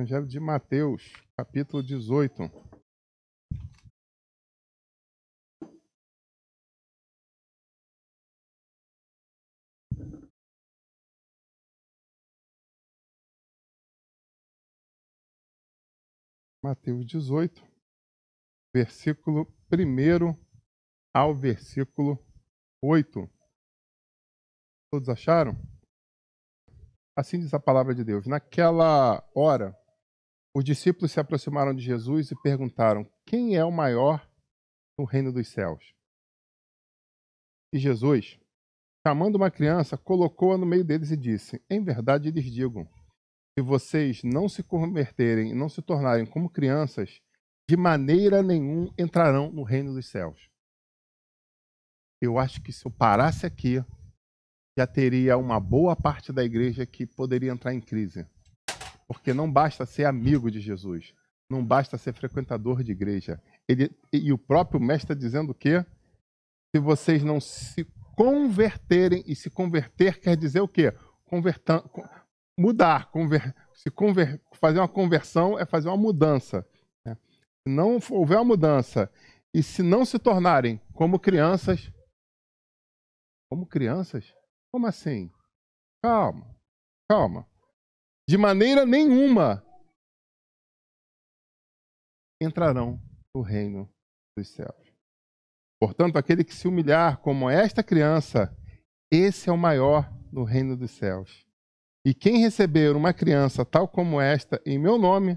Evangelho de Mateus, capítulo 18. Mateus 18, versículo 1 ao versículo 8. Todos acharam? Assim diz a palavra de Deus. Naquela hora, os discípulos se aproximaram de Jesus e perguntaram: quem é o maior no reino dos céus? E Jesus, chamando uma criança, colocou-a no meio deles e disse: em verdade lhes digo, se vocês não se converterem e não se tornarem como crianças, de maneira nenhuma entrarão no reino dos céus. Eu acho que se eu parasse aqui, já teria uma boa parte da igreja que poderia entrar em crise. Porque não basta ser amigo de Jesus, não basta ser frequentador de igreja. E o próprio mestre está dizendo que se vocês não se converterem, e se converter quer dizer o quê? Mudar, fazer uma conversão é fazer uma mudança. Né? Se não houver uma mudança e se não se tornarem como crianças, como assim? Calma. De maneira nenhuma entrarão no reino dos céus. Portanto, aquele que se humilhar como esta criança, esse é o maior no reino dos céus. E quem receber uma criança tal como esta, em meu nome,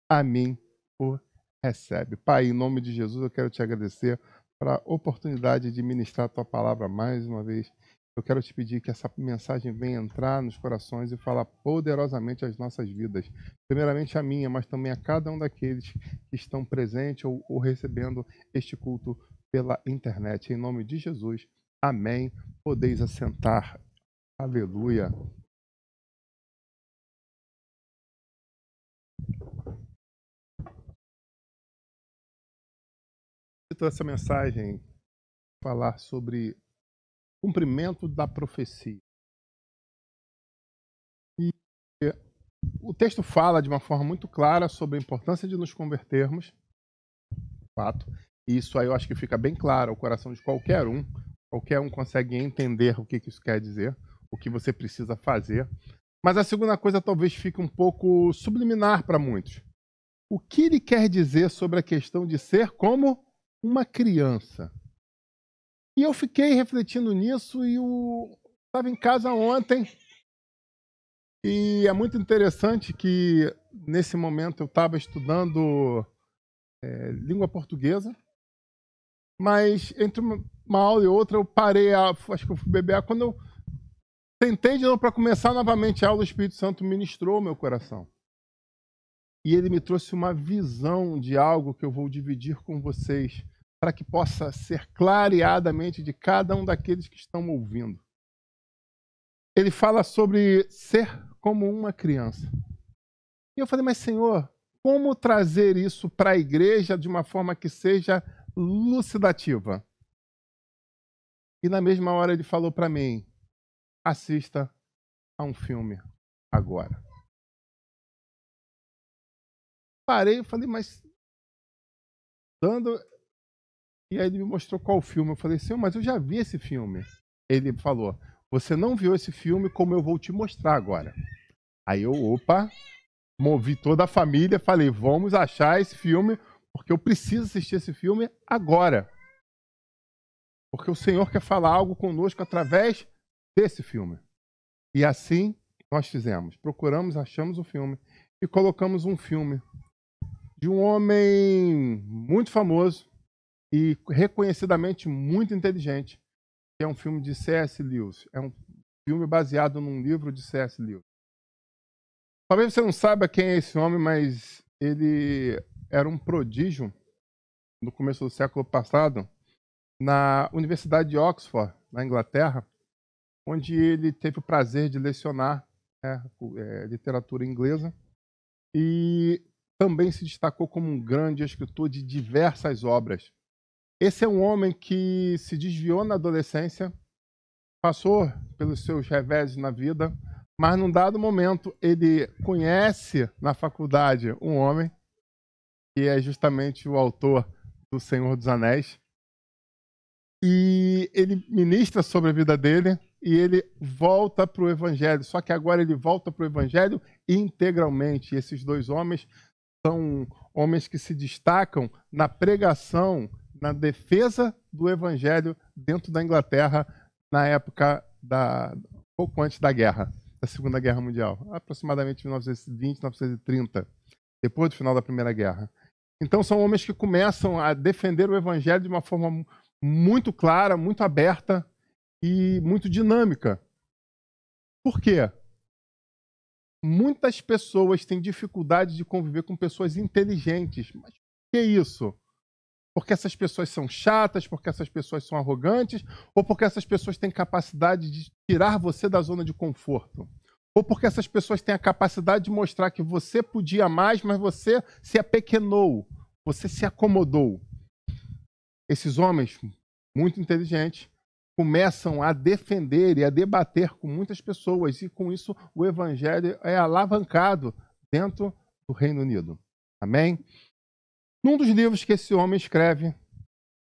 a mim o recebe. Pai, em nome de Jesus, eu quero te agradecer pela oportunidade de ministrar a tua palavra mais uma vez. Eu quero te pedir que essa mensagem venha entrar nos corações e falar poderosamente às nossas vidas. Primeiramente a minha, mas também a cada um daqueles que estão presentes ou recebendo este culto pela internet. Em nome de Jesus, amém. Podeis assentar. Aleluia. Essa mensagem falar sobre cumprimento da profecia. E o texto fala de uma forma muito clara sobre a importância de nos convertermos, fato. E isso aí eu acho que fica bem claro ao coração de qualquer um. Qualquer um consegue entender o que isso quer dizer, o que você precisa fazer. Mas a segunda coisa talvez fique um pouco subliminar para muitos. O que ele quer dizer sobre a questão de ser como uma criança? E eu fiquei refletindo nisso e eu estava em casa ontem e é muito interessante que nesse momento eu estava estudando língua portuguesa, mas entre uma aula e outra eu parei, acho que eu fui beber água. Quando eu tentei de novo para começar novamente a aula, o Espírito Santo ministrou o meu coração. E ele me trouxe uma visão de algo que eu vou dividir com vocês, para que possa ser clareadamente de cada um daqueles que estão ouvindo. Ele fala sobre ser como uma criança. E eu falei, mas Senhor, como trazer isso para a igreja de uma forma que seja lucidativa? E na mesma hora ele falou para mim, assista a um filme agora. Parei e falei, mas E aí ele me mostrou qual filme. Eu falei, Senhor, mas eu já vi esse filme. Ele falou, você não viu esse filme como eu vou te mostrar agora. Aí eu, movi toda a família, falei, vamos achar esse filme, porque eu preciso assistir esse filme agora. Porque o Senhor quer falar algo conosco através desse filme. E assim nós fizemos. Procuramos, achamos o filme e colocamos um filme de um homem muito famoso e reconhecidamente muito inteligente, que é um filme de C.S. Lewis. É um filme baseado num livro de C.S. Lewis. Talvez você não saiba quem é esse homem, mas ele era um prodígio no começo do século passado na Universidade de Oxford, na Inglaterra, onde ele teve o prazer de lecionar literatura inglesa e também se destacou como um grande escritor de diversas obras. Esse é um homem que se desviou na adolescência, passou pelos seus reveses na vida, Mas num dado momento ele conhece na faculdade um homem que é justamente o autor do Senhor dos Anéis, e ele ministra sobre a vida dele e ele volta para o Evangelho, só que agora ele volta para o Evangelho integralmente. E esses dois homens são homens que se destacam na pregação, na defesa do Evangelho dentro da Inglaterra na época pouco antes da guerra, da Segunda Guerra Mundial, aproximadamente 1920, 1930, depois do final da Primeira Guerra. Então são homens que começam a defender o Evangelho de uma forma muito clara, muito aberta e muito dinâmica. Por quê? Muitas pessoas têm dificuldade de conviver com pessoas inteligentes. Mas por que isso? Porque essas pessoas são chatas, porque essas pessoas são arrogantes, ou porque essas pessoas têm capacidade de tirar você da zona de conforto? Ou porque essas pessoas têm a capacidade de mostrar que você podia mais, mas você se apequenou, você se acomodou. Esses homens, muito inteligentes, começam a defender e a debater com muitas pessoas, e com isso o Evangelho é alavancado dentro do Reino Unido. Amém? Num dos livros que esse homem escreve,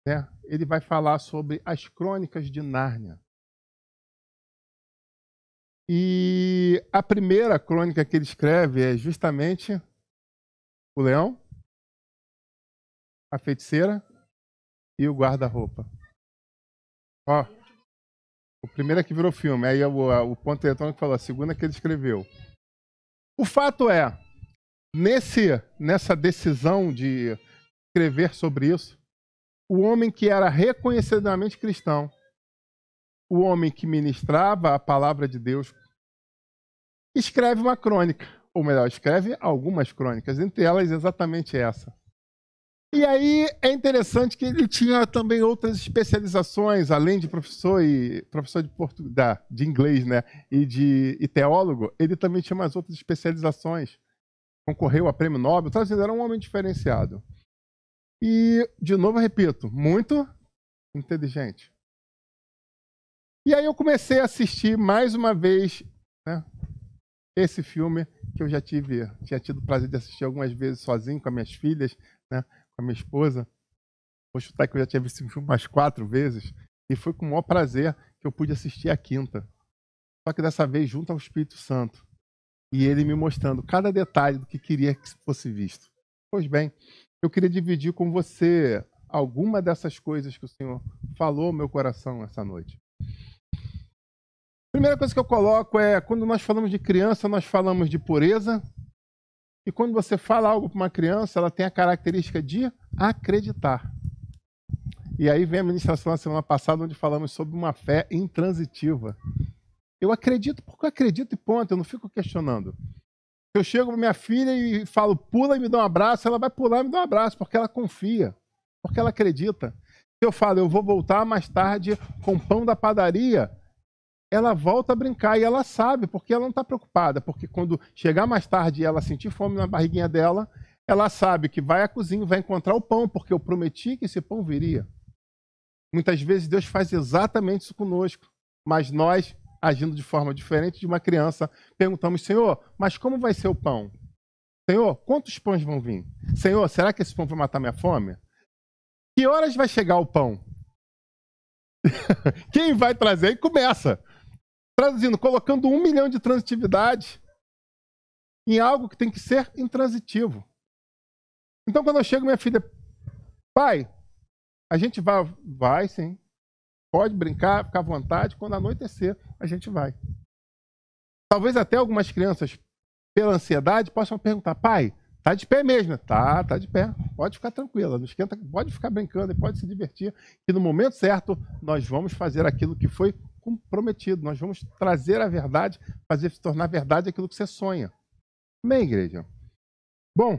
né, ele vai falar sobre as Crônicas de Nárnia. E a primeira crônica que ele escreve é justamente o leão, a feiticeira e o guarda-roupa. Ó, o primeiro é que virou filme, aí o ponto eletrônico falou, a segunda que ele escreveu. O fato é, nessa decisão de escrever sobre isso, o homem que era reconhecidamente cristão, o homem que ministrava a palavra de Deus, escreve uma crônica, ou melhor, escreve algumas crônicas, entre elas exatamente essa. E aí é interessante que ele tinha também outras especializações, além de professor de inglês, né, e teólogo, ele também tinha umas outras especializações. Concorreu a prêmio Nobel, traduzindo, era um homem diferenciado. E, de novo, eu repito, muito inteligente. E aí eu comecei a assistir mais uma vez, né, esse filme que eu tinha tido o prazer de assistir algumas vezes sozinho com as minhas filhas, né, com a minha esposa. Vou chutar que eu já tinha visto esse filme umas 4 vezes, e foi com o maior prazer que eu pude assistir a quinta. Só que dessa vez junto ao Espírito Santo. E ele me mostrando cada detalhe do que queria que fosse visto. Pois bem, eu queria dividir com você alguma dessas coisas que o Senhor falou ao meu coração essa noite. Primeira coisa que eu coloco é, quando nós falamos de criança, nós falamos de pureza. E quando você fala algo para uma criança, ela tem a característica de acreditar. E aí vem a ministração na semana passada, onde falamos sobre uma fé intransitiva. Eu acredito porque eu acredito e ponto, eu não fico questionando. Se eu chego para minha filha e falo, pula e me dá um abraço, ela vai pular e me dá um abraço, porque ela confia, porque ela acredita. Se eu falo, eu vou voltar mais tarde com pão da padaria, ela volta a brincar e ela sabe, porque ela não está preocupada, porque quando chegar mais tarde e ela sentir fome na barriguinha dela, ela sabe que vai à cozinha, vai encontrar o pão, porque eu prometi que esse pão viria. Muitas vezes Deus faz exatamente isso conosco, mas nós, agindo de forma diferente de uma criança, perguntamos, Senhor, mas como vai ser o pão? Senhor, quantos pães vão vir? Senhor, será que esse pão vai matar minha fome? Que horas vai chegar o pão? Quem vai trazer? E começa. Traduzindo, colocando 1 milhão de transitividade em algo que tem que ser intransitivo. Então, quando eu chego, minha filha, pai, a gente vai sim. Pode brincar, ficar à vontade. Quando anoitecer, a gente vai. Talvez até algumas crianças, pela ansiedade, possam perguntar, pai, tá de pé mesmo? Tá de pé. Pode ficar tranquila, não esquenta, pode ficar brincando e pode se divertir. Que no momento certo, nós vamos fazer aquilo que foi comprometido. Nós vamos trazer a verdade, fazer se tornar verdade aquilo que você sonha. Amém, igreja? Bom,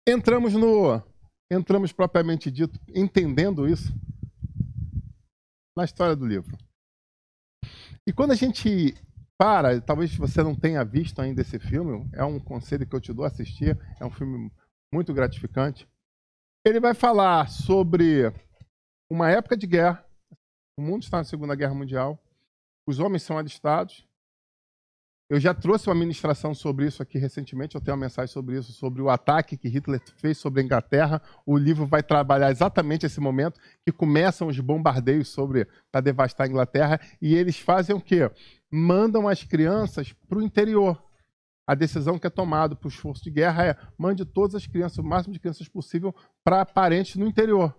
entramos propriamente dito, entendendo isso, na história do livro. E quando a gente talvez você não tenha visto ainda esse filme, é um conselho que eu te dou a assistir, é um filme muito gratificante. Ele vai falar sobre uma época de guerra, o mundo está na Segunda Guerra Mundial, os homens são alistados, Eu já trouxe uma ministração sobre isso aqui recentemente, eu tenho uma mensagem sobre isso, sobre o ataque que Hitler fez sobre a Inglaterra. O livro vai trabalhar exatamente esse momento que começam os bombardeios para devastar a Inglaterra, e eles fazem o quê? Mandam as crianças para o interior. A decisão que é tomada para o esforço de guerra é mande todas as crianças, o máximo de crianças possível, para parentes no interior.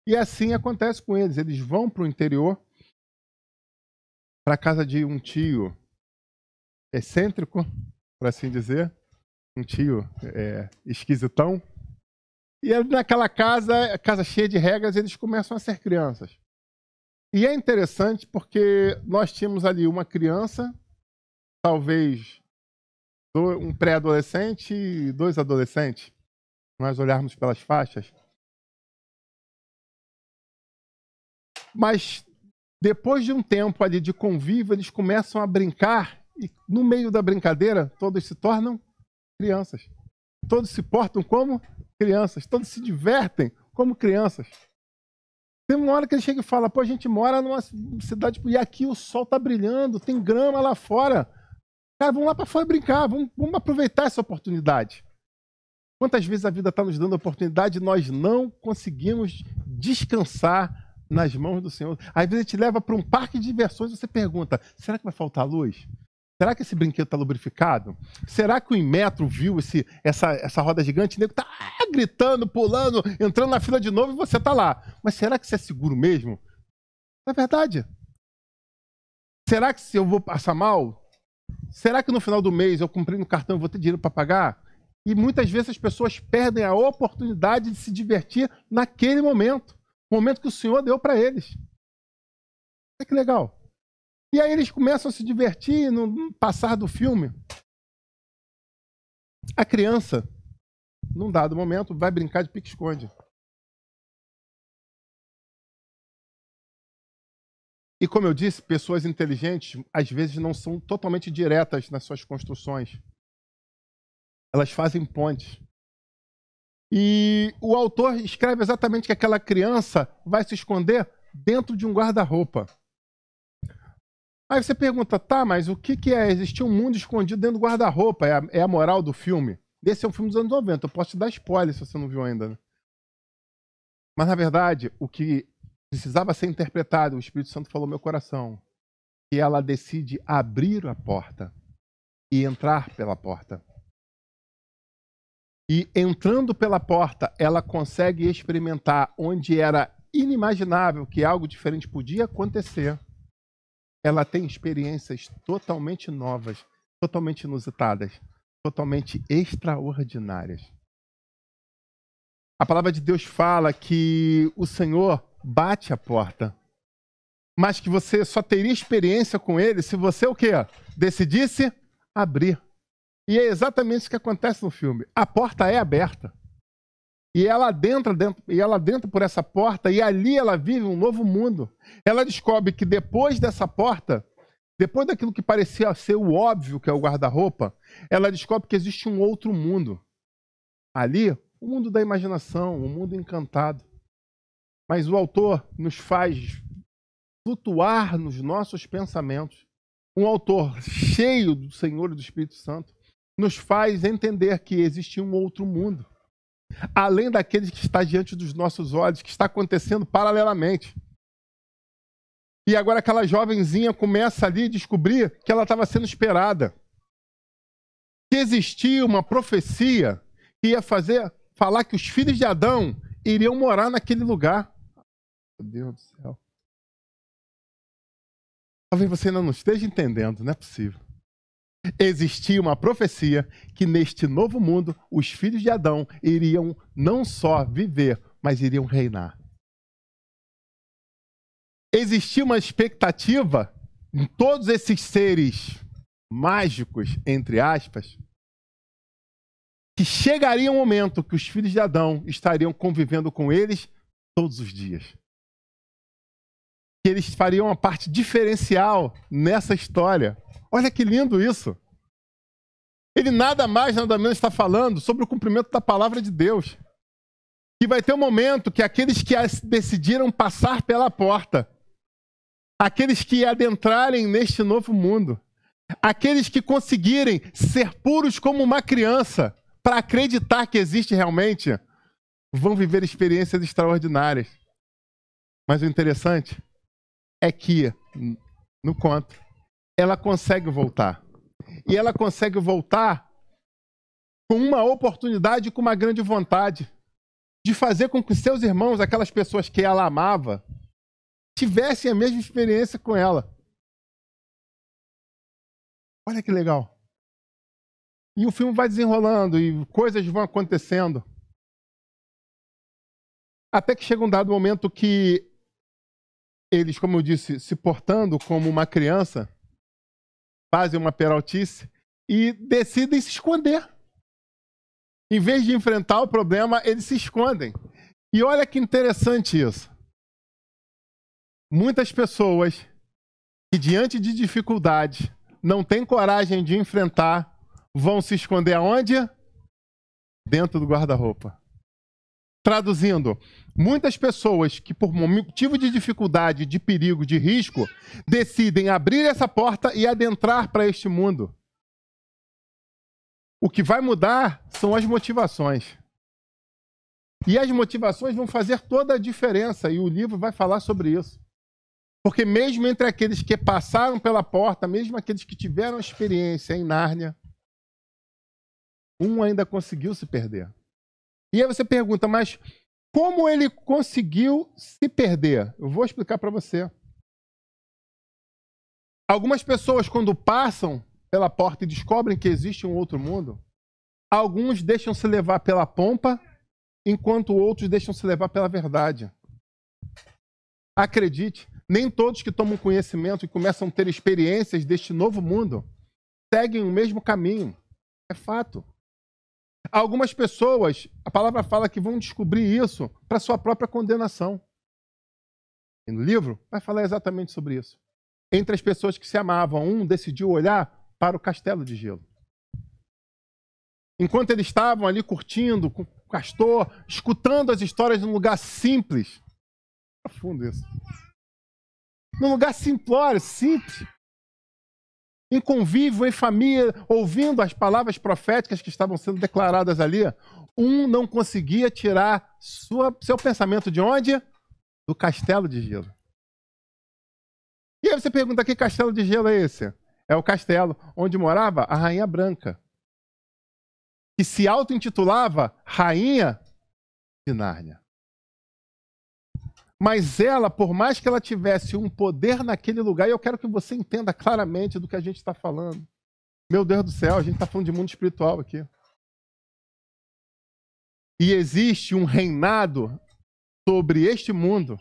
E assim acontece com eles. Eles vão para o interior, para a casa de um tio excêntrico, por assim dizer, um tio esquisitão. E naquela casa cheia de regras, eles começam a ser crianças. E é interessante porque nós tínhamos ali uma criança, talvez um pré-adolescente e 2 adolescentes, se nós olharmos pelas faixas. Mas depois de um tempo ali de convívio, eles começam a brincar e no meio da brincadeira, todos se tornam crianças. Todos se portam como crianças, todos se divertem como crianças. Tem uma hora que ele chega e fala, pô, a gente mora numa cidade e aqui o sol tá brilhando, tem grama lá fora. Cara, vamos lá para fora brincar, vamos aproveitar essa oportunidade. Quantas vezes a vida está nos dando a oportunidade e nós não conseguimos descansar nas mãos do Senhor? Às vezes a gente leva para um parque de diversões e você pergunta, será que vai faltar luz? Será que esse brinquedo está lubrificado? Será que o Inmetro viu essa roda gigante? O nego está gritando, pulando, entrando na fila de novo e você está lá. Mas será que isso é seguro mesmo? É verdade. Será que se eu vou passar mal? Será que no final do mês eu cumprir no cartão e vou ter dinheiro para pagar? E muitas vezes as pessoas perdem a oportunidade de se divertir naquele momento. O momento que o Senhor deu para eles. Olha que legal. E aí eles começam a se divertir no passar do filme. A criança, num dado momento, vai brincar de pique-esconde. E como eu disse, pessoas inteligentes, às vezes, não são totalmente diretas nas suas construções. Elas fazem pontes. E o autor escreve exatamente que aquela criança vai se esconder dentro de um guarda-roupa. Aí você pergunta, tá, mas o que é existir um mundo escondido dentro do guarda-roupa? É a moral do filme? Esse é um filme dos anos 90, eu posso te dar spoiler se você não viu ainda. Né? Mas, na verdade, o que precisava ser interpretado, o Espírito Santo falou no meu coração, que ela decide abrir a porta e entrar pela porta. E entrando pela porta, ela consegue experimentar onde era inimaginável que algo diferente podia acontecer. Ela tem experiências totalmente novas, totalmente inusitadas, totalmente extraordinárias. A palavra de Deus fala que o Senhor bate a porta, mas que você só teria experiência com Ele se você o quê? Decidisse abrir. E é exatamente isso que acontece no filme. A porta é aberta. E ela adentra por essa porta e ali ela vive um novo mundo. Ela descobre que depois dessa porta, depois daquilo que parecia ser o óbvio, que é o guarda-roupa, ela descobre que existe um outro mundo. Ali, o mundo da imaginação, um mundo encantado. Mas o autor nos faz flutuar nos nossos pensamentos. Um autor cheio do Senhor e do Espírito Santo nos faz entender que existe um outro mundo. Além daquele que está diante dos nossos olhos, que está acontecendo paralelamente. E agora aquela jovenzinha começa ali a descobrir que ela estava sendo esperada. Que existia uma profecia que ia falar que os filhos de Adão iriam morar naquele lugar. Meu Deus do céu. Talvez você ainda não esteja entendendo, não é possível. Existia uma profecia que neste novo mundo os filhos de Adão iriam não só viver, mas iriam reinar. Existia uma expectativa em todos esses seres mágicos, entre aspas, que chegaria um momento que os filhos de Adão estariam convivendo com eles todos os dias. Que eles fariam uma parte diferencial nessa história. Olha que lindo isso. Ele nada mais, nada menos está falando sobre o cumprimento da palavra de Deus. Que vai ter um momento que aqueles que decidiram passar pela porta, aqueles que adentrarem neste novo mundo, Aqueles que conseguirem ser puros como uma criança, para acreditar que existe realmente, vão viver experiências extraordinárias. Mas o interessante é que, no conto, ela consegue voltar. E ela consegue voltar com uma oportunidade, com uma grande vontade de fazer com que seus irmãos, aquelas pessoas que ela amava, tivessem a mesma experiência com ela. Olha que legal. E o filme vai desenrolando e coisas vão acontecendo. Até que chega um dado momento que eles, como eu disse, se portando como uma criança, fazem uma peraltice e decidem se esconder. Em vez de enfrentar o problema, eles se escondem. E olha que interessante isso. Muitas pessoas que, diante de dificuldades, não têm coragem de enfrentar, vão se esconder aonde? Dentro do guarda-roupa. Traduzindo, muitas pessoas que, por motivo de dificuldade, de perigo, de risco, decidem abrir essa porta e adentrar para este mundo. O que vai mudar são as motivações. E as motivações vão fazer toda a diferença, e o livro vai falar sobre isso. Porque mesmo entre aqueles que passaram pela porta, mesmo aqueles que tiveram experiência em Nárnia, um ainda conseguiu se perder. E aí você pergunta, mas como ele conseguiu se perder? Eu vou explicar para você. Algumas pessoas, quando passam pela porta e descobrem que existe um outro mundo, alguns deixam se levar pela pompa, enquanto outros deixam se levar pela verdade. Acredite, nem todos que tomam conhecimento e começam a ter experiências deste novo mundo seguem o mesmo caminho. É fato. Algumas pessoas, a palavra fala que vão descobrir isso para sua própria condenação. E no livro vai falar exatamente sobre isso. Entre as pessoas que se amavam, um decidiu olhar para o castelo de gelo. Enquanto eles estavam ali curtindo com o castor, escutando as histórias num lugar simples. Profundo isso. Num lugar simplório, simples. Em convívio, em família, ouvindo as palavras proféticas que estavam sendo declaradas ali, um não conseguia tirar seu pensamento de onde? Do castelo de gelo. E aí você pergunta, que castelo de gelo é esse? É o castelo onde morava a Rainha Branca, que se auto-intitulava Rainha de Nárnia. Mas ela, por mais que ela tivesse um poder naquele lugar, e eu quero que você entenda claramente do que a gente está falando. Meu Deus do céu, a gente está falando de mundo espiritual aqui. E existe um reinado sobre este mundo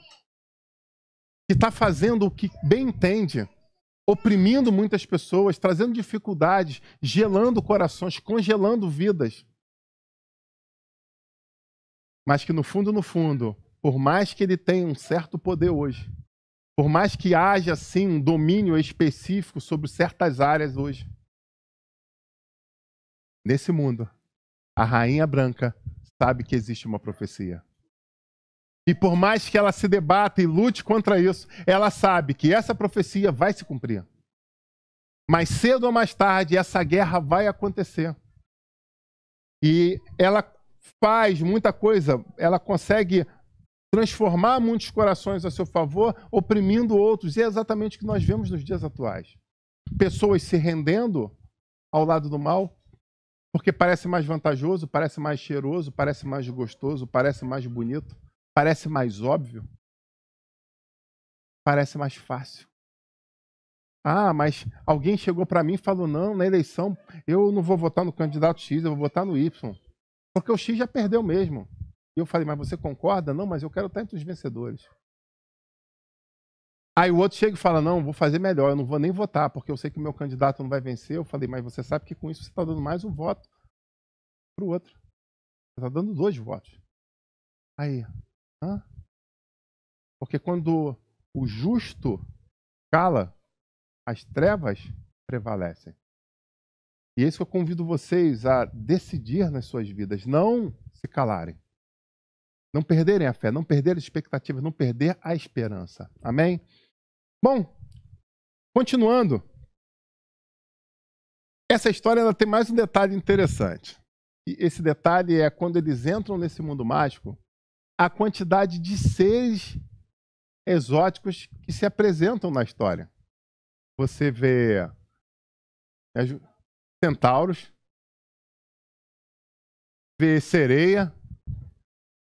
que está fazendo o que bem entende, oprimindo muitas pessoas, trazendo dificuldades, gelando corações, congelando vidas. Mas que no fundo, por mais que ele tenha um certo poder hoje, por mais que haja, sim, um domínio específico sobre certas áreas hoje, nesse mundo, a Rainha Branca sabe que existe uma profecia. E por mais que ela se debata e lute contra isso, ela sabe que essa profecia vai se cumprir. Mais cedo ou mais tarde, essa guerra vai acontecer. E ela faz muita coisa, ela consegue transformar muitos corações a seu favor, oprimindo outros. E é exatamente o que nós vemos nos dias atuais. Pessoas se rendendo ao lado do mal, porque parece mais vantajoso, parece mais cheiroso, parece mais gostoso, parece mais bonito, parece mais óbvio, parece mais fácil. Ah, mas alguém chegou para mim e falou, não, na eleição eu não vou votar no candidato X, eu vou votar no Y. Porque o X já perdeu mesmo. E eu falei, mas você concorda? Não, mas eu quero estar entre os vencedores. Aí o outro chega e fala, não, vou fazer melhor, eu não vou nem votar, porque eu sei que o meu candidato não vai vencer. Eu falei, mas você sabe que com isso você está dando mais um voto para o outro. Você está dando 2 votos. Aí, porque quando o justo cala, as trevas prevalecem. E é isso que eu convido vocês a decidir nas suas vidas, não se calarem. Não perderem a fé, não perderem a expectativa, não perder a esperança. Amém? Bom, continuando. Essa história ela tem mais um detalhe interessante. E esse detalhe é quando eles entram nesse mundo mágico, a quantidade de seres exóticos que se apresentam na história. Você vê centauros, vê sereia,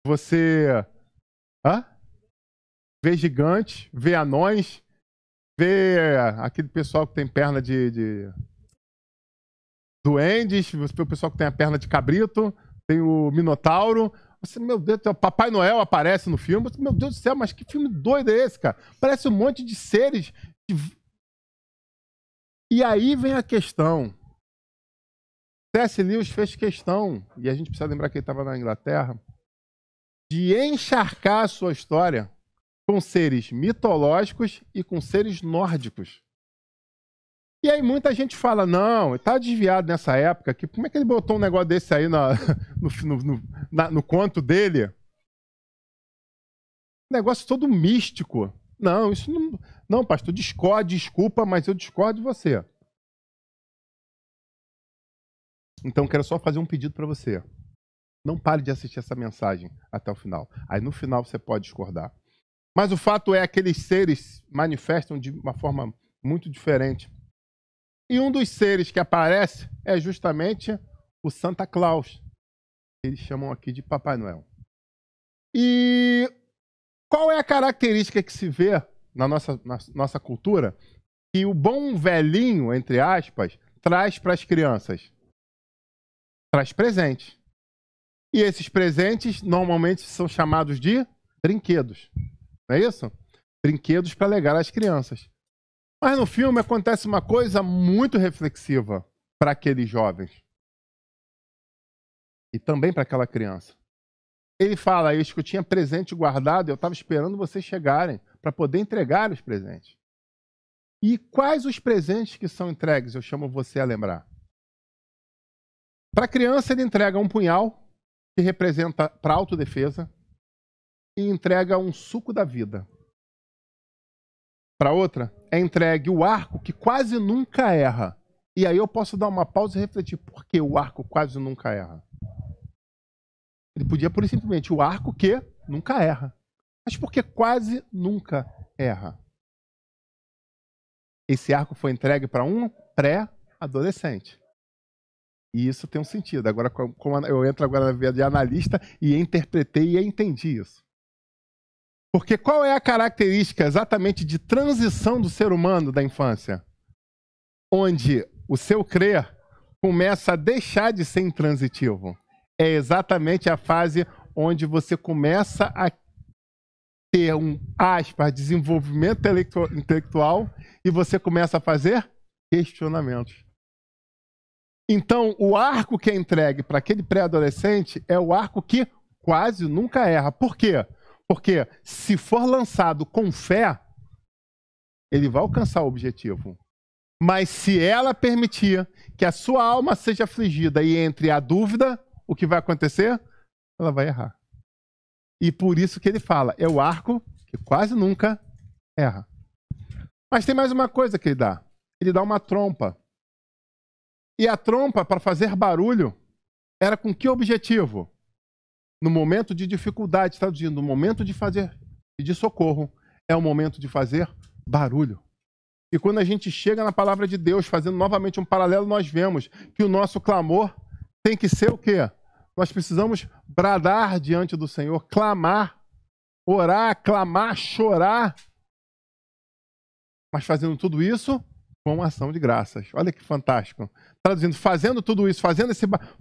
você vê gigantes, vê anões, vê aquele pessoal que tem perna de duendes, você vê o pessoal que tem a perna de cabrito, tem o Minotauro. Você, meu Deus do céu, Papai Noel aparece no filme. Você, meu Deus do céu, mas que filme doido é esse, cara? Parece um monte de seres. E aí vem a questão. C.S. Lewis fez questão, e a gente precisa lembrar que ele estava na Inglaterra, de encharcar a sua história com seres mitológicos e com seres nórdicos. E aí muita gente fala, não, está desviado nessa época, que como é que ele botou um negócio desse aí no conto dele? Negócio todo místico. Não, isso não... Não, pastor, desculpa, mas eu discordo de você. Então, quero só fazer um pedido para você. Não pare de assistir essa mensagem até o final. Aí, no final, você pode discordar. Mas o fato é que aqueles seres manifestam de uma forma muito diferente. E um dos seres que aparece é justamente o Santa Claus. Eles chamam aqui de Papai Noel. E qual é a característica que se vê na nossa cultura que o bom velhinho, entre aspas, traz para as crianças? Traz presentes. E esses presentes normalmente são chamados de brinquedos. Não é isso? Brinquedos para alegar às crianças. Mas no filme acontece uma coisa muito reflexiva para aqueles jovens. E também para aquela criança. Ele fala isso, que eu tinha presente guardado e eu estava esperando vocês chegarem para poder entregar os presentes. E quais os presentes que são entregues? Eu chamo você a lembrar. Para a criança, ele entrega um punhal, que representa para autodefesa, e entrega um suco da vida. Para outra, é entregue o arco, que quase nunca erra. E aí eu posso dar uma pausa e refletir, por que o arco quase nunca erra? Ele podia, por simplesmente, o arco que nunca erra. Mas por que quase nunca erra? Esse arco foi entregue para um pré-adolescente. E isso tem um sentido. Agora, como eu entro agora na via de analista e interpretei e entendi isso. Porque qual é a característica exatamente de transição do ser humano da infância? Onde o seu crer começa a deixar de ser intransitivo. É exatamente a fase onde você começa a ter desenvolvimento intelectual e você começa a fazer questionamentos. Então, o arco que é entregue para aquele pré-adolescente é o arco que quase nunca erra. Por quê? Porque se for lançado com fé, ele vai alcançar o objetivo. Mas se ela permitir que a sua alma seja afligida e entre a dúvida, o que vai acontecer? Ela vai errar. E por isso que ele fala, é o arco que quase nunca erra. Mas tem mais uma coisa que ele dá. Ele dá uma trompa. E a trompa, para fazer barulho, era com que objetivo? No momento de dificuldade, traduzindo, no momento de pedir socorro, é o momento de fazer barulho. E quando a gente chega na palavra de Deus, fazendo novamente um paralelo, nós vemos que o nosso clamor tem que ser o quê? Nós precisamos bradar diante do Senhor, clamar, orar, clamar, chorar. Mas fazendo tudo isso com ação de graças. Olha que fantástico. Traduzindo, fazendo tudo isso,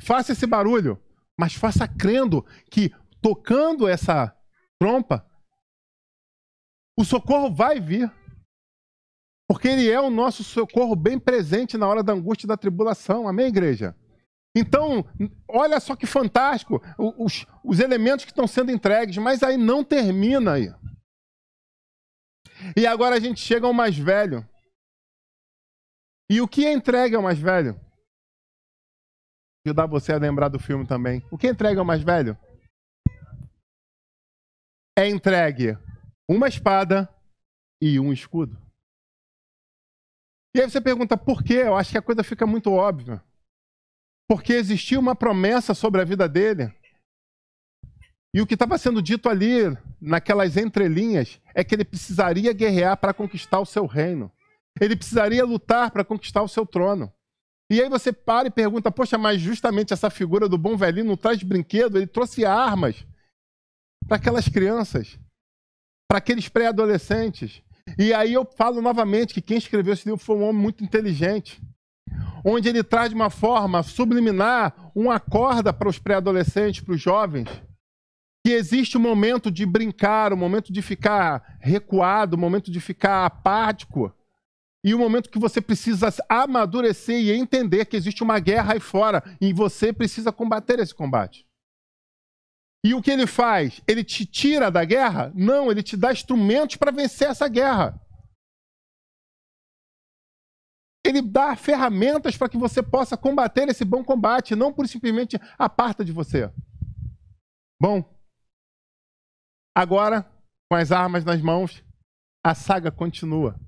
faça esse barulho, mas faça crendo que tocando essa trompa, o socorro vai vir. Porque ele é o nosso socorro bem presente na hora da angústia e da tribulação. Amém, igreja? Então, olha só que fantástico, os elementos que estão sendo entregues, mas aí não termina aí. E agora a gente chega ao mais velho. E o que é entregue ao mais velho? Vou ajudar você a lembrar do filme também. O que é entregue ao mais velho? É entregue uma espada e um escudo. E aí você pergunta por quê? Eu acho que a coisa fica muito óbvia. Porque existia uma promessa sobre a vida dele. E o que estava sendo dito ali, naquelas entrelinhas, é que ele precisaria guerrear para conquistar o seu reino. Ele precisaria lutar para conquistar o seu trono. E aí você para e pergunta, poxa, mas justamente essa figura do bom velhinho não traz brinquedo, ele trouxe armas para aquelas crianças, para aqueles pré-adolescentes. E aí eu falo novamente que quem escreveu esse livro foi um homem muito inteligente, onde ele traz de uma forma subliminar uma corda para os pré-adolescentes, para os jovens, que existe um momento de brincar, um momento de ficar recuado, um momento de ficar apático, e um momento que você precisa amadurecer e entender que existe uma guerra aí fora, e você precisa combater esse combate. E o que ele faz? Ele te tira da guerra? Não, ele te dá instrumentos para vencer essa guerra. Ele dá ferramentas para que você possa combater esse bom combate, não por simplesmente aparta de você. Bom, agora, com as armas nas mãos, a saga continua.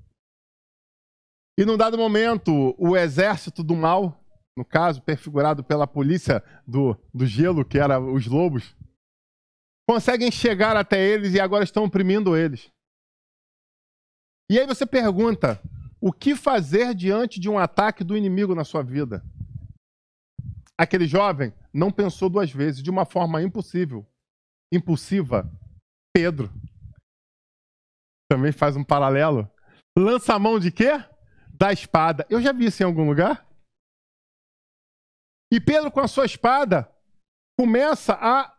E num dado momento, o exército do mal, no caso, perfigurado pela polícia do gelo, que era os lobos, conseguem chegar até eles e agora estão oprimindo eles. E aí você pergunta, o que fazer diante de um ataque do inimigo na sua vida? Aquele jovem não pensou duas vezes, de uma forma impulsiva. Pedro também faz um paralelo. Lança a mão de quê? Da espada. Eu já vi isso em algum lugar. E Pedro, com a sua espada, começa a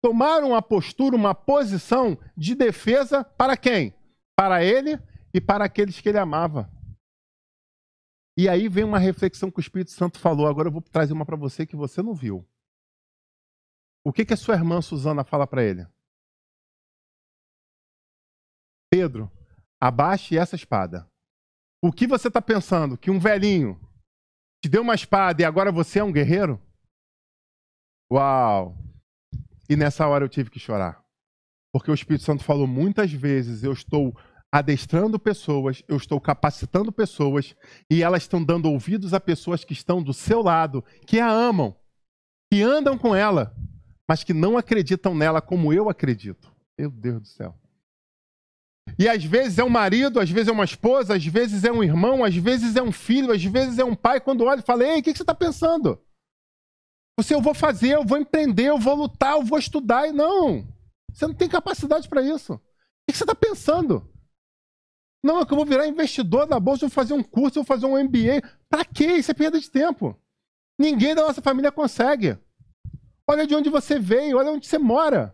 tomar uma postura, uma posição de defesa para quem? Para ele e para aqueles que ele amava. E aí vem uma reflexão que o Espírito Santo falou. Agora eu vou trazer uma para você que você não viu. O que a sua irmã Susana fala para ele? Pedro, abaixe essa espada. O que você está pensando? Que um velhinho te deu uma espada e agora você é um guerreiro? Uau! E nessa hora eu tive que chorar. Porque o Espírito Santo falou muitas vezes, eu estou adestrando pessoas, eu estou capacitando pessoas e elas estão dando ouvidos a pessoas que estão do seu lado, que a amam, que andam com ela, mas que não acreditam nela como eu acredito. Meu Deus do céu. E às vezes é um marido, às vezes é uma esposa, às vezes é um irmão, às vezes é um filho, às vezes é um pai, quando olha e fala, ei, o que você está pensando? Eu vou fazer, eu vou empreender, eu vou lutar, eu vou estudar. E não, você não tem capacidade para isso. O que você está pensando? Não, é que eu vou virar investidor da bolsa, vou fazer um curso, vou fazer um MBA. Para quê? Isso é perda de tempo. Ninguém da nossa família consegue. Olha de onde você veio, olha onde você mora.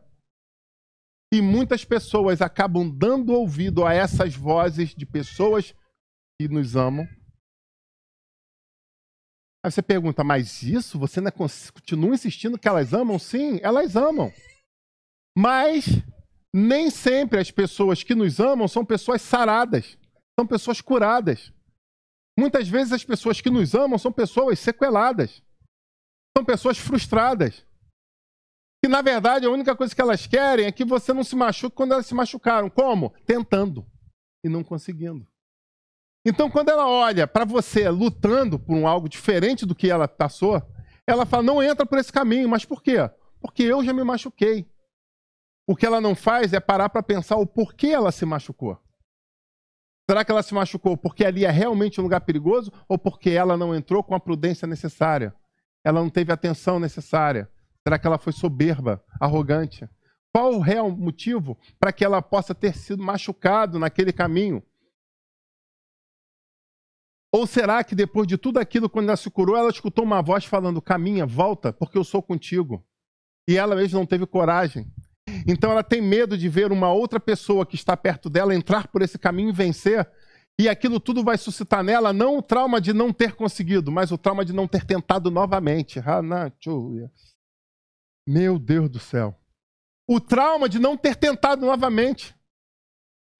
E muitas pessoas acabam dando ouvido a essas vozes de pessoas que nos amam. Aí você pergunta, mas isso você ainda continua insistindo que elas amam? Sim, elas amam. Mas nem sempre as pessoas que nos amam são pessoas saradas, são pessoas curadas. Muitas vezes as pessoas que nos amam são pessoas sequeladas, são pessoas frustradas. Que na verdade a única coisa que elas querem é que você não se machuque quando elas se machucaram. Como? Tentando e não conseguindo. Então quando ela olha para você lutando por algo diferente do que ela passou, ela fala, não entra por esse caminho. Mas por quê? Porque eu já me machuquei. O que ela não faz é parar para pensar o porquê ela se machucou. Será que ela se machucou porque ali é realmente um lugar perigoso ou porque ela não entrou com a prudência necessária? Ela não teve a atenção necessária? Será que ela foi soberba, arrogante? Qual o real motivo para que ela possa ter sido machucado naquele caminho? Ou será que depois de tudo aquilo, quando ela se curou, ela escutou uma voz falando, caminha, volta, porque eu sou contigo. E ela mesmo não teve coragem. Então ela tem medo de ver uma outra pessoa que está perto dela entrar por esse caminho e vencer. E aquilo tudo vai suscitar nela não o trauma de não ter conseguido, mas o trauma de não ter tentado novamente. Meu Deus do céu. O trauma de não ter tentado novamente.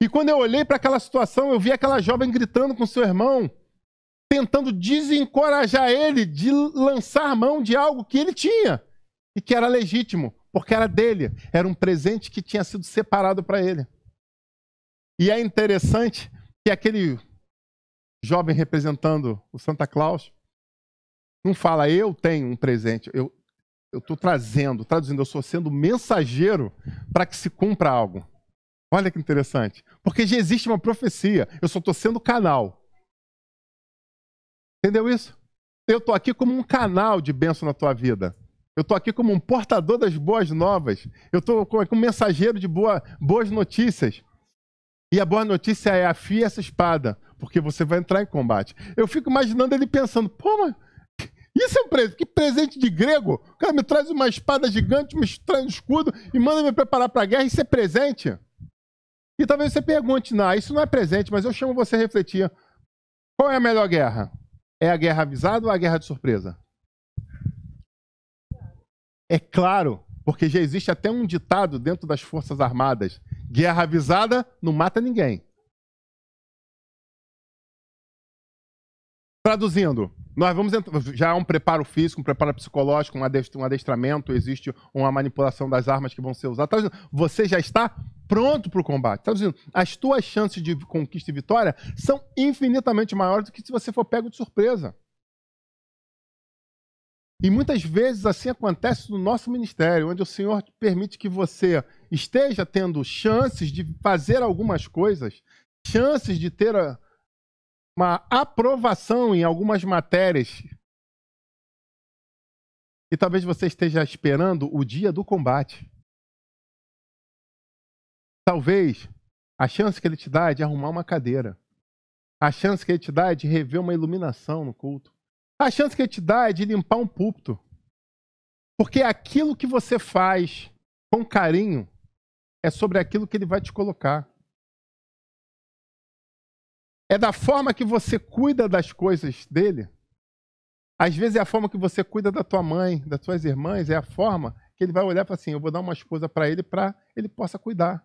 E quando eu olhei para aquela situação, eu vi aquela jovem gritando com seu irmão, tentando desencorajar ele de lançar mão de algo que ele tinha e que era legítimo, porque era dele. Era um presente que tinha sido separado para ele. E é interessante que aquele jovem representando o Santa Claus, não fala, eu tenho um presente, eu estou traduzindo, eu estou sendo mensageiro para que se cumpra algo. Olha que interessante. Porque já existe uma profecia, eu só estou sendo canal. Entendeu isso? Eu estou aqui como um canal de bênção na tua vida. Eu estou aqui como um portador das boas novas. Eu estou como um mensageiro de boas notícias. E a boa notícia é: afia essa espada, porque você vai entrar em combate. Eu fico imaginando ele pensando, pô, mas isso é um presente, que presente de grego? O cara me traz uma espada gigante, me traz um escudo e manda me preparar para a guerra, isso é presente? E talvez você pergunte, não, isso não é presente, mas eu chamo você a refletir. Qual é a melhor guerra? É a guerra avisada ou a guerra de surpresa? É claro, porque já existe até um ditado dentro das Forças Armadas. Guerra avisada não mata ninguém. Traduzindo, nós vamos entrar, já há um preparo físico, um preparo psicológico, um adestramento, existe uma manipulação das armas que vão ser usadas. Traduzindo, você já está pronto para o combate. Traduzindo, as tuas chances de conquista e vitória são infinitamente maiores do que se você for pego de surpresa. E muitas vezes assim acontece no nosso ministério, onde o Senhor permite que você esteja tendo chances de fazer algumas coisas, chances de ter uma aprovação em algumas matérias. E talvez você esteja esperando o dia do combate. Talvez a chance que ele te dá é de arrumar uma cadeira. A chance que ele te dá é de rever uma iluminação no culto. A chance que ele te dá é de limpar um púlpito. Porque aquilo que você faz com carinho é sobre aquilo que ele vai te colocar. É da forma que você cuida das coisas dele. Às vezes é a forma que você cuida da tua mãe, das tuas irmãs, é a forma que ele vai olhar e falar assim, eu vou dar uma esposa para ele possa cuidar.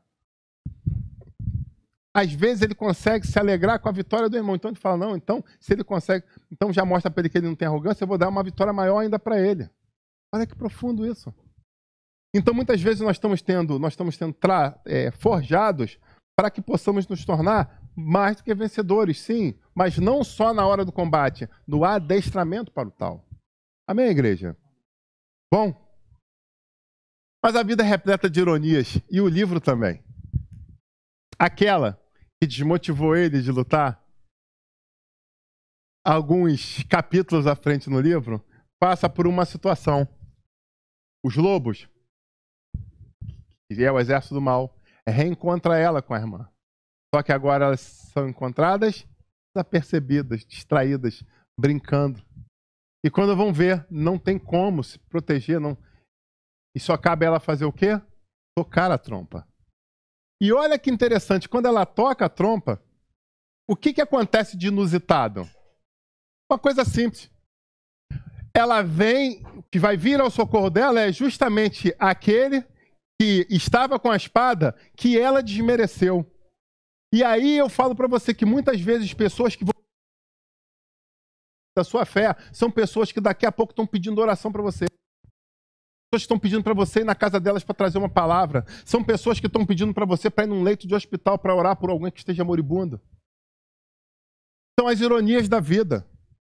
Às vezes ele consegue se alegrar com a vitória do irmão. Então ele fala, não, então, se ele consegue, então já mostra para ele que ele não tem arrogância, eu vou dar uma vitória maior ainda para ele. Olha que profundo isso. Então muitas vezes nós estamos sendo forjados para que possamos nos tornar mais do que vencedores, sim, mas não só na hora do combate, no adestramento para o tal. Amém, igreja? Bom, mas a vida é repleta de ironias, e o livro também. Aquela que desmotivou ele de lutar, alguns capítulos à frente no livro, passa por uma situação. Os lobos, que é o exército do mal, reencontra ela com a irmã. Só que agora elas são encontradas desapercebidas, distraídas, brincando. E quando vão ver, não tem como se proteger, não. E só cabe ela fazer o quê? Tocar a trompa. E olha que interessante, quando ela toca a trompa, o que acontece de inusitado? Uma coisa simples. Ela vem, o que vai vir ao socorro dela é justamente aquele que estava com a espada que ela desmereceu. E aí eu falo para você que muitas vezes pessoas que vão da sua fé são pessoas que daqui a pouco estão pedindo oração para você. Pessoas que estão pedindo para você ir na casa delas para trazer uma palavra. São pessoas que estão pedindo para você para ir num leito de hospital para orar por alguém que esteja moribundo. São as ironias da vida.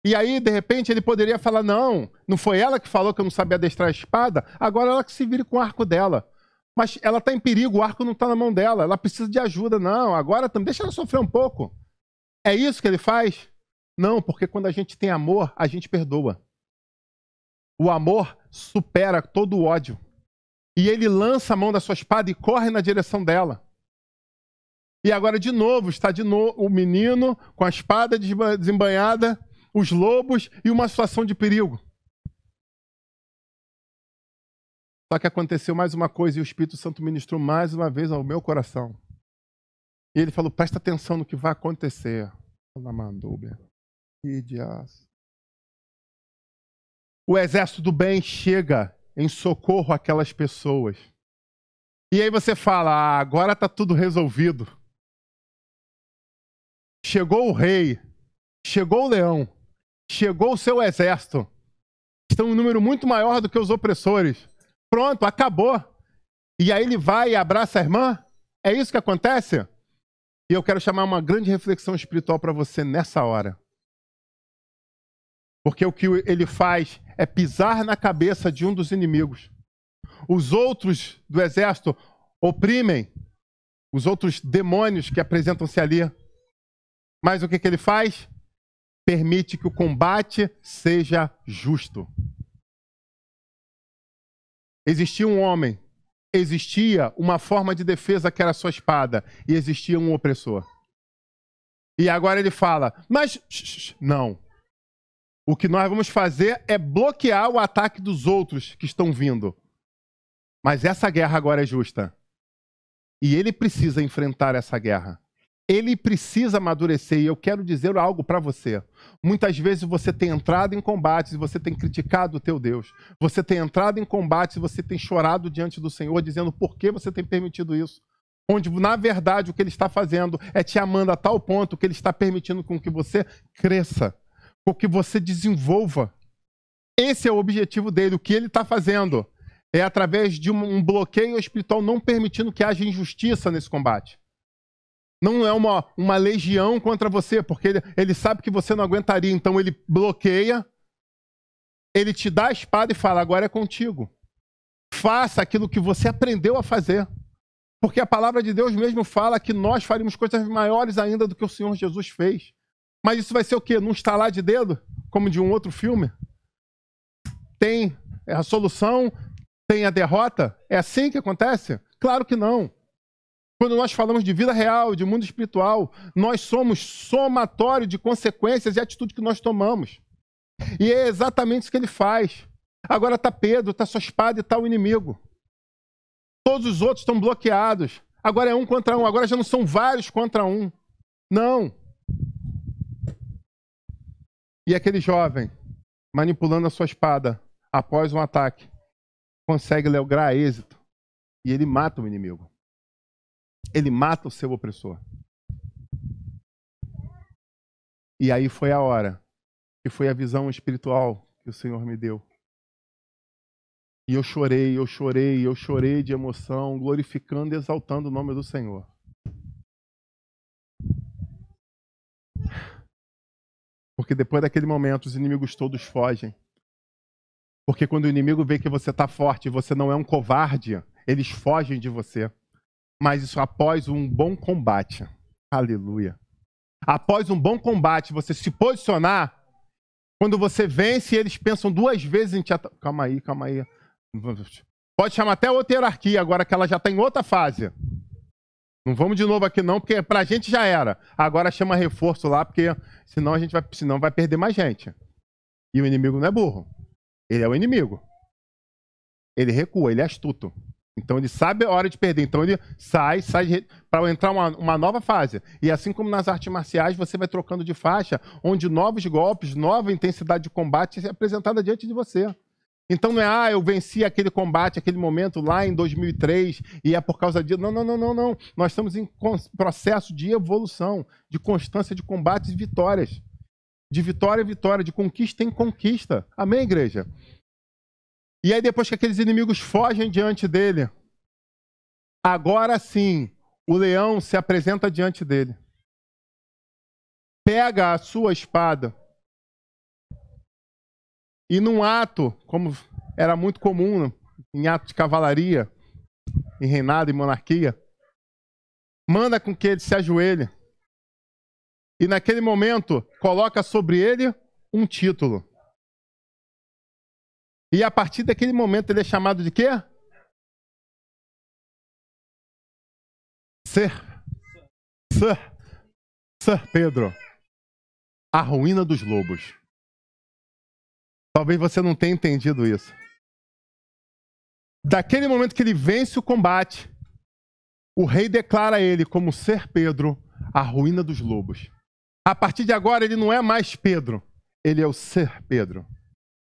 E aí, de repente, ele poderia falar, não foi ela que falou que eu não sabia adestrar a espada, agora ela que se vire com o arco dela. Mas ela está em perigo, o arco não está na mão dela, ela precisa de ajuda. Não, agora também deixa ela sofrer um pouco. É isso que ele faz? Não, porque quando a gente tem amor, a gente perdoa. O amor supera todo o ódio. E ele lança a mão da sua espada e corre na direção dela. E agora, de novo, está o menino com a espada desembainhada, os lobos e uma situação de perigo. Só que aconteceu mais uma coisa e o Espírito Santo ministrou mais uma vez ao meu coração. E ele falou, presta atenção no que vai acontecer. O exército do bem chega em socorro àquelas pessoas. E aí você fala, agora está tudo resolvido. Chegou o rei, chegou o leão, chegou o seu exército. Estão em um número muito maior do que os opressores. Pronto, acabou. E aí ele vai e abraça a irmã? É isso que acontece? E eu quero chamar uma grande reflexão espiritual para você nessa hora. Porque o que ele faz é pisar na cabeça de um dos inimigos. Os outros do exército oprimem os outros demônios que apresentam-se ali. Mas o que ele faz? Permite que o combate seja justo. Existia um homem, existia uma forma de defesa que era a sua espada, e existia um opressor. E agora ele fala, mas não. O que nós vamos fazer é bloquear o ataque dos outros que estão vindo. Mas essa guerra agora é justa. E ele precisa enfrentar essa guerra. Ele precisa amadurecer. E eu quero dizer algo para você. Muitas vezes você tem entrado em combates e você tem criticado o teu Deus. Você tem entrado em combates e você tem chorado diante do Senhor, dizendo por que você tem permitido isso. Onde, na verdade, o que ele está fazendo é te amando a tal ponto que ele está permitindo com que você cresça, com que você desenvolva. Esse é o objetivo dele. O que ele está fazendo é através de um bloqueio espiritual, não permitindo que haja injustiça nesse combate. Não é uma legião contra você, porque ele sabe que você não aguentaria. Então ele bloqueia, ele te dá a espada e fala, agora é contigo. Faça aquilo que você aprendeu a fazer. Porque a palavra de Deus mesmo fala que nós faríamos coisas maiores ainda do que o Senhor Jesus fez. Mas isso vai ser o quê? Num estalar de dedo? Como de um outro filme? Tem a solução, tem a derrota? É assim que acontece? Claro que não. Quando nós falamos de vida real, de mundo espiritual, nós somos somatório de consequências e atitudes que nós tomamos. E é exatamente isso que ele faz. Agora está Pedro, está sua espada e está o inimigo. Todos os outros estão bloqueados. Agora é um contra um. Agora já não são vários contra um. Não. E aquele jovem, manipulando a sua espada, após um ataque, consegue lograr êxito. E ele mata o inimigo. Ele mata o seu opressor. E aí foi a hora, que foi a visão espiritual que o Senhor me deu. E eu chorei de emoção, glorificando e exaltando o nome do Senhor. Porque depois daquele momento, os inimigos todos fogem. Porque quando o inimigo vê que você está forte e você não é um covarde, eles fogem de você. Mas isso após um bom combate. Aleluia. Após um bom combate, você se posicionar, quando você vence, eles pensam duas vezes em te atacar. Calma aí. Pode chamar até outra hierarquia, agora que ela já está em outra fase. Não vamos de novo aqui não, porque pra gente já era. Agora chama reforço lá, porque senão vai perder mais gente. E o inimigo não é burro. Ele é o inimigo. Ele recua, ele é astuto. Então ele sabe a hora de perder. Então ele sai para entrar uma nova fase. E assim como nas artes marciais, você vai trocando de faixa, onde novos golpes, nova intensidade de combate é apresentada diante de você. Então não é, eu venci aquele combate, aquele momento lá em 2003 e é por causa disso. Não. Nós estamos em processo de evolução, de constância de combates e vitórias. De vitória em vitória, de conquista em conquista. Amém, igreja? E aí depois que aqueles inimigos fogem diante dele, agora sim, o leão se apresenta diante dele. Pega a sua espada. E num ato, como era muito comum em ato de cavalaria, em reinado e monarquia, manda com que ele se ajoelhe. E naquele momento, coloca sobre ele um título. E a partir daquele momento ele é chamado de quê? Sir Pedro, a ruína dos lobos. Talvez você não tenha entendido isso. Daquele momento que ele vence o combate, o rei declara ele como Ser Pedro, a ruína dos lobos. A partir de agora ele não é mais Pedro, ele é o Ser Pedro.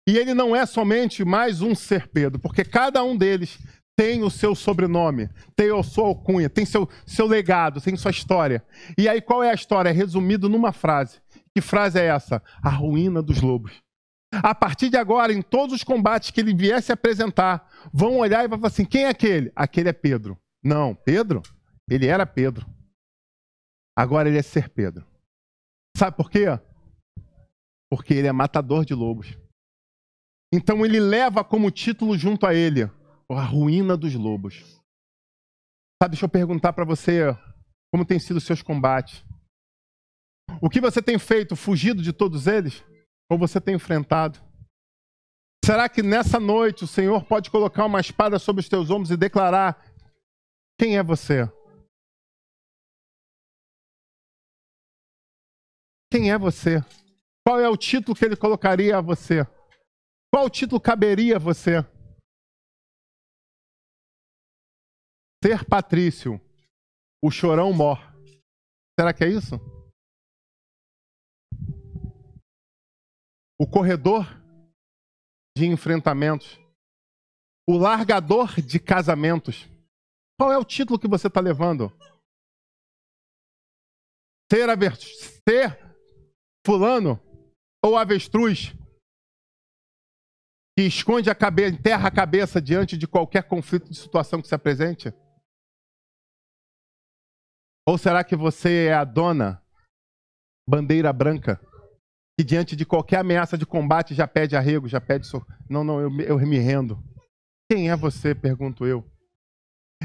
E ele não é somente mais um Ser Pedro, porque cada um deles tem o seu sobrenome, tem a sua alcunha, tem seu legado, tem sua história. E aí qual é a história? É resumido numa frase. Que frase é essa? A ruína dos lobos. A partir de agora, em todos os combates que ele viesse apresentar, vão olhar e vão falar assim, quem é aquele? Aquele é Pedro. Não, Pedro? Ele era Pedro. Agora ele é Ser Pedro. Sabe por quê? Porque ele é matador de lobos. Então ele leva como título junto a ele a ruína dos lobos. Sabe, deixa eu perguntar para você como tem sido os seus combates. O que você tem feito? Fugido de todos eles? Ou você tem enfrentado? Será que nessa noite o Senhor pode colocar uma espada sobre os teus ombros e declarar: quem é você? Quem é você? Qual é o título que ele colocaria a você? Qual título caberia a você? Ser Patrício, o chorão mor. Será que é isso? O corredor de enfrentamentos. O largador de casamentos. Qual é o título que você está levando? Ser fulano ou avestruz que esconde a cabeça, enterra a cabeça diante de qualquer conflito de situação que se apresente? Ou será que você é a dona bandeira branca que diante de qualquer ameaça de combate já pede arrego, já pede não, eu me rendo? Quem é você, pergunto eu?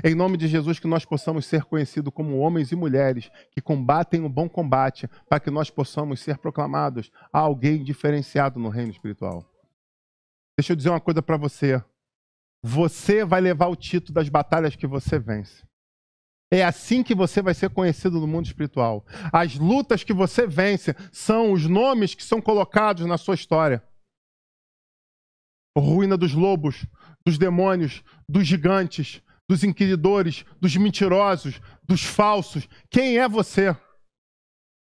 Em nome de Jesus, que nós possamos ser conhecidos como homens e mulheres que combatem o bom combate, para que nós possamos ser proclamados a alguém diferenciado no reino espiritual. Deixa eu dizer uma coisa para você. Você vai levar o título das batalhas que você vence. É assim que você vai ser conhecido no mundo espiritual. As lutas que você vence são os nomes que são colocados na sua história. Ruína dos lobos, dos demônios, dos gigantes, dos inquiridores, dos mentirosos, dos falsos. Quem é você?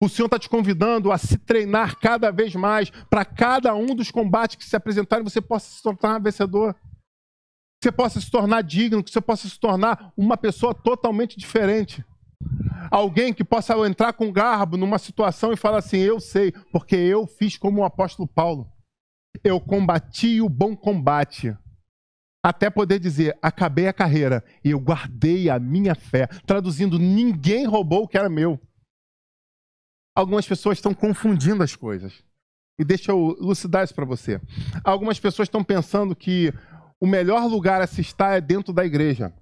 O Senhor está te convidando a se treinar cada vez mais para cada um dos combates que se apresentarem você possa se tornar vencedor. Que você possa se tornar digno, que você possa se tornar uma pessoa totalmente diferente. Alguém que possa entrar com garbo numa situação e falar assim: eu sei, porque eu fiz como o apóstolo Paulo. Eu combati o bom combate. Até poder dizer: acabei a carreira e eu guardei a minha fé. Traduzindo, ninguém roubou o que era meu. Algumas pessoas estão confundindo as coisas. E deixa eu elucidar isso para você. Algumas pessoas estão pensando que o melhor lugar a se estar é dentro da igreja.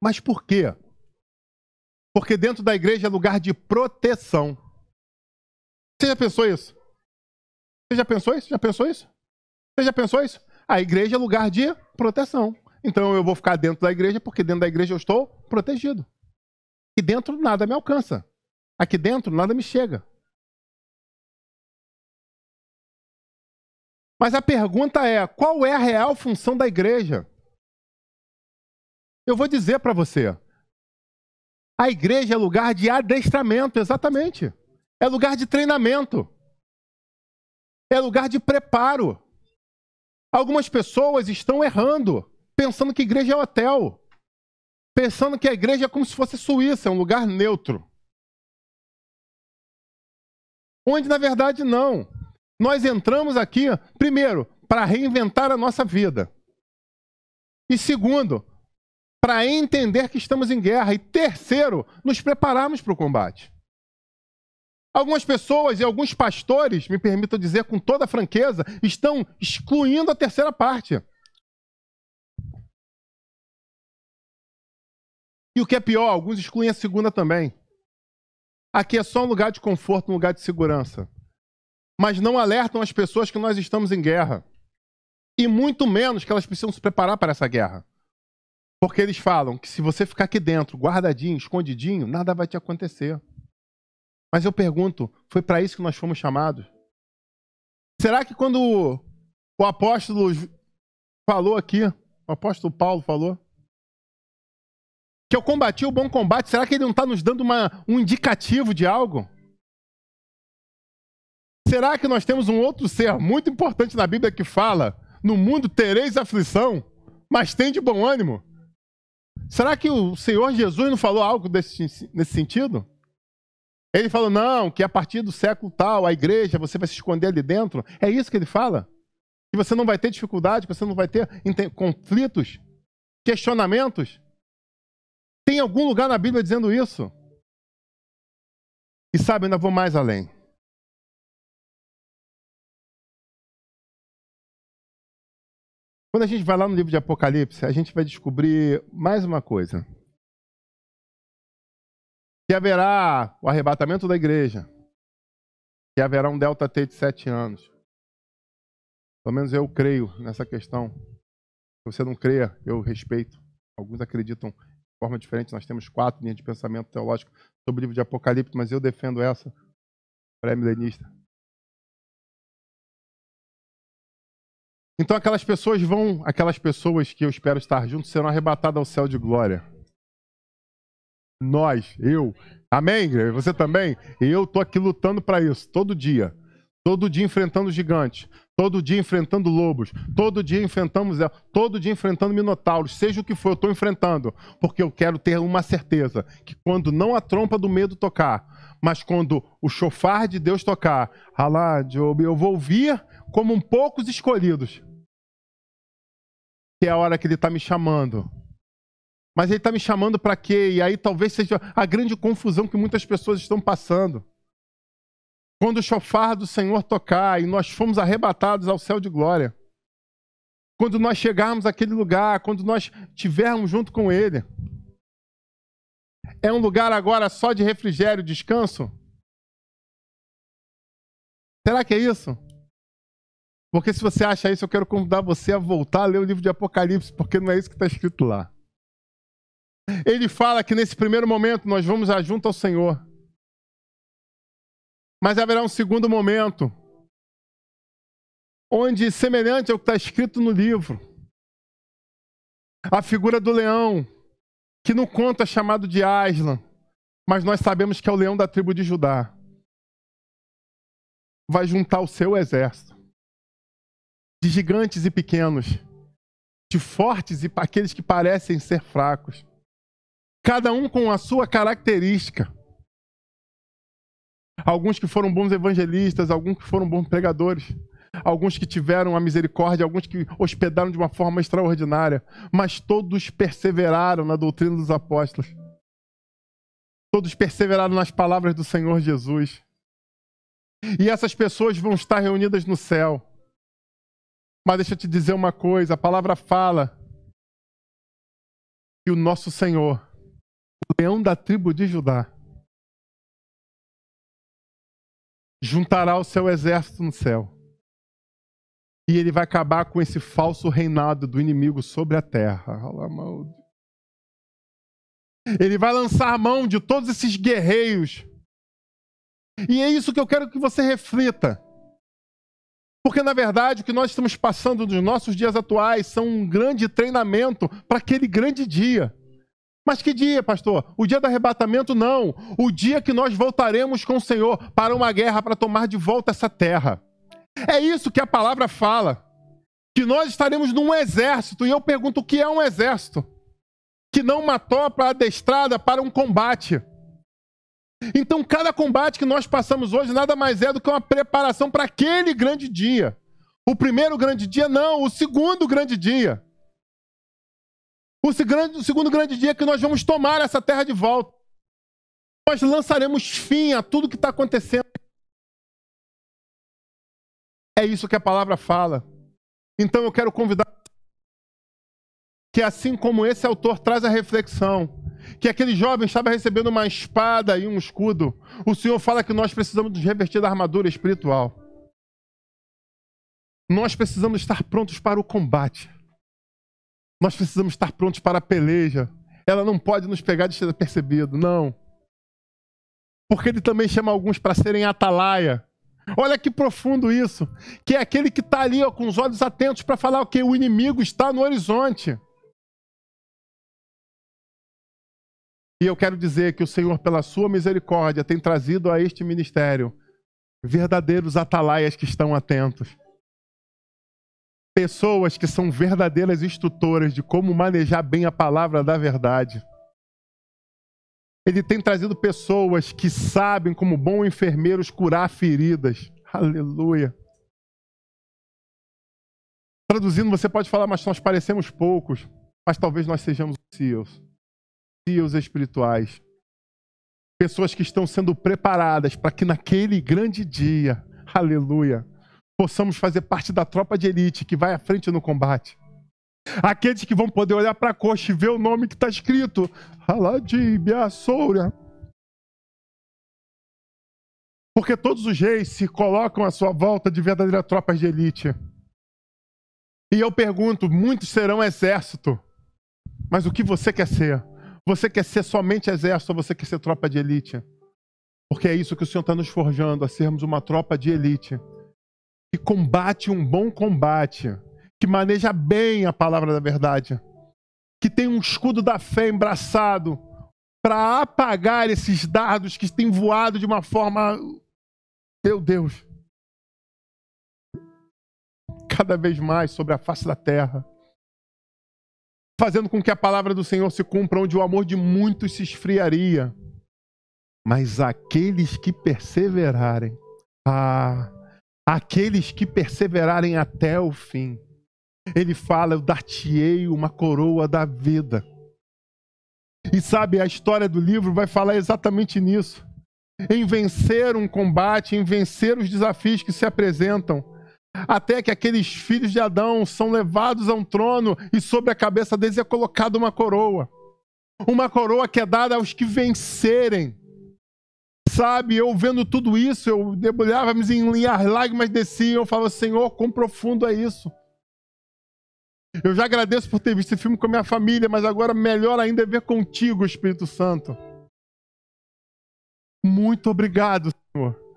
Mas por quê? Porque dentro da igreja é lugar de proteção. Você já pensou isso? Você já pensou isso? Já pensou isso? Você já pensou isso? A igreja é lugar de proteção. Então eu vou ficar dentro da igreja porque dentro da igreja eu estou protegido. Aqui dentro nada me alcança. Aqui dentro nada me chega. Mas a pergunta é: qual é a real função da igreja? Eu vou dizer para você. A igreja é lugar de adestramento, exatamente. É lugar de treinamento. É lugar de preparo. Algumas pessoas estão errando, pensando que a igreja é hotel. Pensando que a igreja é como se fosse Suíça, é um lugar neutro. Onde, na verdade, não. Nós entramos aqui, primeiro, para reinventar a nossa vida. E segundo, para entender que estamos em guerra. E terceiro, nos prepararmos para o combate. Algumas pessoas e alguns pastores, me permitam dizer com toda franqueza, estão excluindo a terceira parte. E o que é pior, alguns excluem a segunda também. Aqui é só um lugar de conforto, um lugar de segurança. Mas não alertam as pessoas que nós estamos em guerra. E muito menos que elas precisam se preparar para essa guerra. Porque eles falam que se você ficar aqui dentro, guardadinho, escondidinho, nada vai te acontecer. Mas eu pergunto, foi para isso que nós fomos chamados? Será que quando o apóstolo falou aqui, o apóstolo Paulo falou, que eu combati o bom combate, será que ele não está nos dando um indicativo de algo? Será que nós temos um outro ser muito importante na Bíblia que fala: no mundo tereis aflição, mas tem de bom ânimo? Será que o Senhor Jesus não falou algo nesse sentido? Ele falou: não, que a partir do século tal, a igreja, você vai se esconder ali dentro. É isso que ele fala? Que você não vai ter dificuldade, que você não vai ter conflitos, questionamentos? Tem algum lugar na Bíblia dizendo isso? E sabe, eu ainda vou mais além. Quando a gente vai lá no livro de Apocalipse, a gente vai descobrir mais uma coisa. Que haverá o arrebatamento da igreja. Que haverá um delta T de 7 anos. Pelo menos eu creio nessa questão. Se você não crê, eu respeito. Alguns acreditam de forma diferente. Nós temos 4 linhas de pensamento teológico sobre o livro de Apocalipse, mas eu defendo essa pré-milenista. Então aquelas pessoas que eu espero estar juntos, serão arrebatadas ao céu de glória. Nós, eu, amém, igreja? Você também? Eu tô aqui lutando para isso, todo dia enfrentando gigantes, todo dia enfrentando lobos, todo dia enfrentando minotauros, seja o que for, eu tô enfrentando, porque eu quero ter uma certeza, que quando não a trompa do medo tocar, mas quando o chofar de Deus tocar, Alá, Job, eu vou ouvir como um poucos escolhidos, que é a hora que ele está me chamando. Mas ele está me chamando para quê? E aí talvez seja a grande confusão que muitas pessoas estão passando. Quando o chofar do Senhor tocar e nós fomos arrebatados ao céu de glória. Quando nós chegarmos àquele lugar, quando nós estivermos junto com Ele. É um lugar agora só de refrigério, descanso? Será que é isso? Porque se você acha isso, eu quero convidar você a voltar a ler o livro de Apocalipse, porque não é isso que está escrito lá. Ele fala que nesse primeiro momento nós vamos junto ao Senhor. Mas haverá um segundo momento, onde, semelhante ao que está escrito no livro, a figura do leão, que no conto é chamado de Aslan, mas nós sabemos que é o leão da tribo de Judá, vai juntar o seu exército, de gigantes e pequenos, de fortes e aqueles que parecem ser fracos, cada um com a sua característica. Alguns que foram bons evangelistas, alguns que foram bons pregadores, alguns que tiveram a misericórdia, alguns que hospedaram de uma forma extraordinária, mas todos perseveraram na doutrina dos apóstolos. Todos perseveraram nas palavras do Senhor Jesus. E essas pessoas vão estar reunidas no céu. Mas deixa eu te dizer uma coisa, a palavra fala que o nosso Senhor, o leão da tribo de Judá, juntará o seu exército no céu. E ele vai acabar com esse falso reinado do inimigo sobre a terra. Ele vai lançar mão de todos esses guerreiros. E é isso que eu quero que você reflita. Porque, na verdade, o que nós estamos passando nos nossos dias atuais são um grande treinamento para aquele grande dia. Mas que dia, pastor? O dia do arrebatamento, não. O dia que nós voltaremos com o Senhor para uma guerra, para tomar de volta essa terra. É isso que a palavra fala. Que nós estaremos num exército. E eu pergunto, o que é um exército? Que não uma tropa adestrada para um combate. Então, cada combate que nós passamos hoje nada mais é do que uma preparação para aquele grande dia. O primeiro grande dia, não. O segundo grande dia. O segundo grande dia que nós vamos tomar essa terra de volta. Nós lançaremos fim a tudo que está acontecendo. É isso que a palavra fala. Então eu quero convidar que, assim como esse autor traz a reflexão, que aquele jovem estava recebendo uma espada e um escudo, o Senhor fala que nós precisamos nos revestir da armadura espiritual. Nós precisamos estar prontos para o combate. Nós precisamos estar prontos para a peleja. Ela não pode nos pegar despercebido, não. Porque ele também chama alguns para serem atalaia. Olha que profundo isso. Que é aquele que está ali, ó, com os olhos atentos para falar que o inimigo está no horizonte. E eu quero dizer que o Senhor, pela sua misericórdia, tem trazido a este ministério verdadeiros atalaias que estão atentos. Pessoas que são verdadeiras instrutoras de como manejar bem a palavra da verdade. Ele tem trazido pessoas que sabem, como bons enfermeiros, curar feridas. Aleluia. Traduzindo, você pode falar, mas nós parecemos poucos, mas talvez nós sejamos os seus. e os espirituais. Pessoas que estão sendo preparadas para que naquele grande dia, aleluia, possamos fazer parte da tropa de elite que vai à frente no combate. Aqueles que vão poder olhar para a coxa e ver o nome que está escrito, Aladibia Soura. Porque todos os reis se colocam à sua volta de verdadeiras tropas de elite. E eu pergunto, muitos serão exército, mas o que você quer ser? Você quer ser somente exército ou você quer ser tropa de elite? Porque é isso que o Senhor está nos forjando, a sermos uma tropa de elite. Que combate um bom combate. Que maneja bem a palavra da verdade. Que tem um escudo da fé embraçado para apagar esses dardos que têm voado de uma forma... Meu Deus. Cada vez mais sobre a face da terra. Fazendo com que a palavra do Senhor se cumpra, onde o amor de muitos se esfriaria. Mas aqueles que perseverarem, aqueles que perseverarem até o fim, ele fala, eu dar-te-ei uma coroa da vida. E sabe, a história do livro vai falar exatamente nisso. Em vencer um combate, em vencer os desafios que se apresentam, até que aqueles filhos de Adão são levados a um trono e sobre a cabeça deles é colocada uma coroa. Uma coroa que é dada aos que vencerem. Sabe, eu vendo tudo isso, eu debulhava, as lágrimas desciam, eu falava, Senhor, quão profundo é isso. Eu já agradeço por ter visto esse filme com a minha família, mas agora melhor ainda é ver contigo, Espírito Santo. Muito obrigado, Senhor.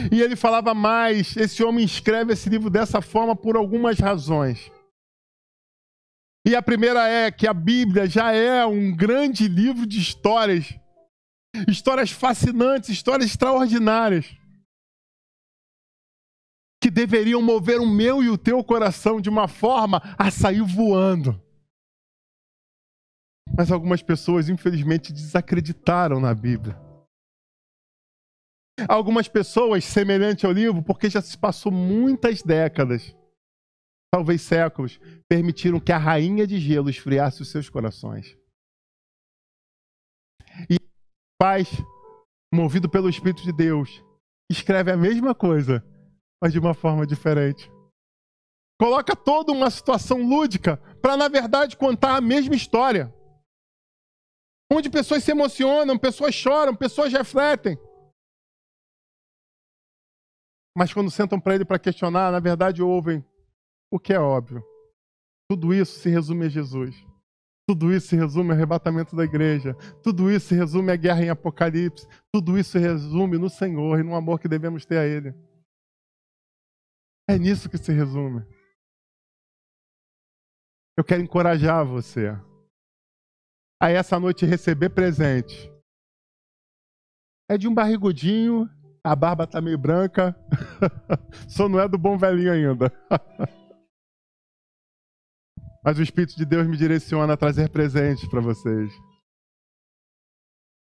E ele falava mais, esse homem escreve esse livro dessa forma por algumas razões. E a primeira é que a Bíblia já é um grande livro de histórias. Histórias fascinantes, histórias extraordinárias. Que deveriam mover o meu e o teu coração de uma forma a sair voando. Mas algumas pessoas, infelizmente, desacreditaram na Bíblia. Algumas pessoas, semelhante ao livro, porque já se passou muitas décadas, talvez séculos, permitiram que a rainha de gelo esfriasse os seus corações. E o Pai, movido pelo Espírito de Deus, escreve a mesma coisa, mas de uma forma diferente. Coloca toda uma situação lúdica para, na verdade, contar a mesma história. Onde pessoas se emocionam, pessoas choram, pessoas refletem. Mas quando sentam para ele para questionar, na verdade ouvem o que é óbvio. Tudo isso se resume a Jesus. Tudo isso se resume ao arrebatamento da igreja. Tudo isso se resume à guerra em Apocalipse. Tudo isso se resume no Senhor e no amor que devemos ter a Ele. É nisso que se resume. Eu quero encorajar você a essa noite receber presente. É de um barrigudinho. A barba tá meio branca. Só não é do bom velhinho ainda. Mas o Espírito de Deus me direciona a trazer presentes para vocês.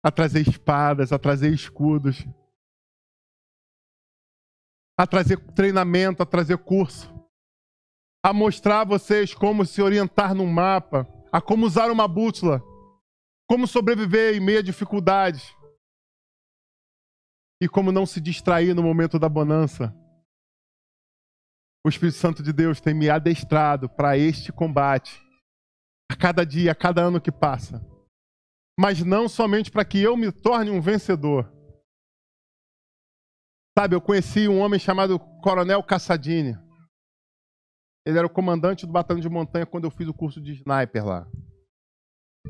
A trazer espadas, a trazer escudos. A trazer treinamento, a trazer curso. A mostrar a vocês como se orientar num mapa. A como usar uma bússola. Como sobreviver em meio a dificuldades. E como não se distrair no momento da bonança. O Espírito Santo de Deus tem me adestrado para este combate. A cada dia, a cada ano que passa. Mas não somente para que eu me torne um vencedor. Sabe, eu conheci um homem chamado Coronel Cassadini. Ele era o comandante do batalhão de montanha quando eu fiz o curso de sniper lá.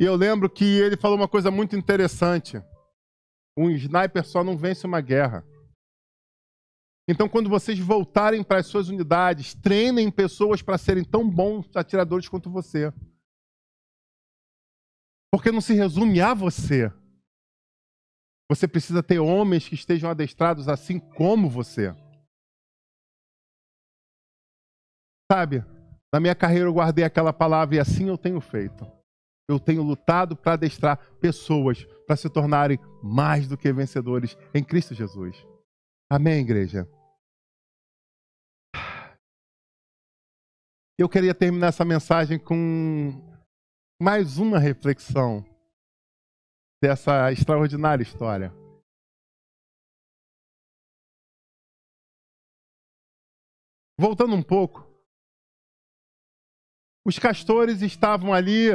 E eu lembro que ele falou uma coisa muito interessante. Um sniper só não vence uma guerra. Então, quando vocês voltarem para as suas unidades, treinem pessoas para serem tão bons atiradores quanto você. Porque não se resume a você. Você precisa ter homens que estejam adestrados assim como você. Sabe, na minha carreira eu guardei aquela palavra e assim eu tenho feito. Eu tenho lutado para adestrar pessoas para se tornarem mais do que vencedores em Cristo Jesus. Amém, igreja? Eu queria terminar essa mensagem com mais uma reflexão. dessa extraordinária história. Voltando um pouco, os castores estavam ali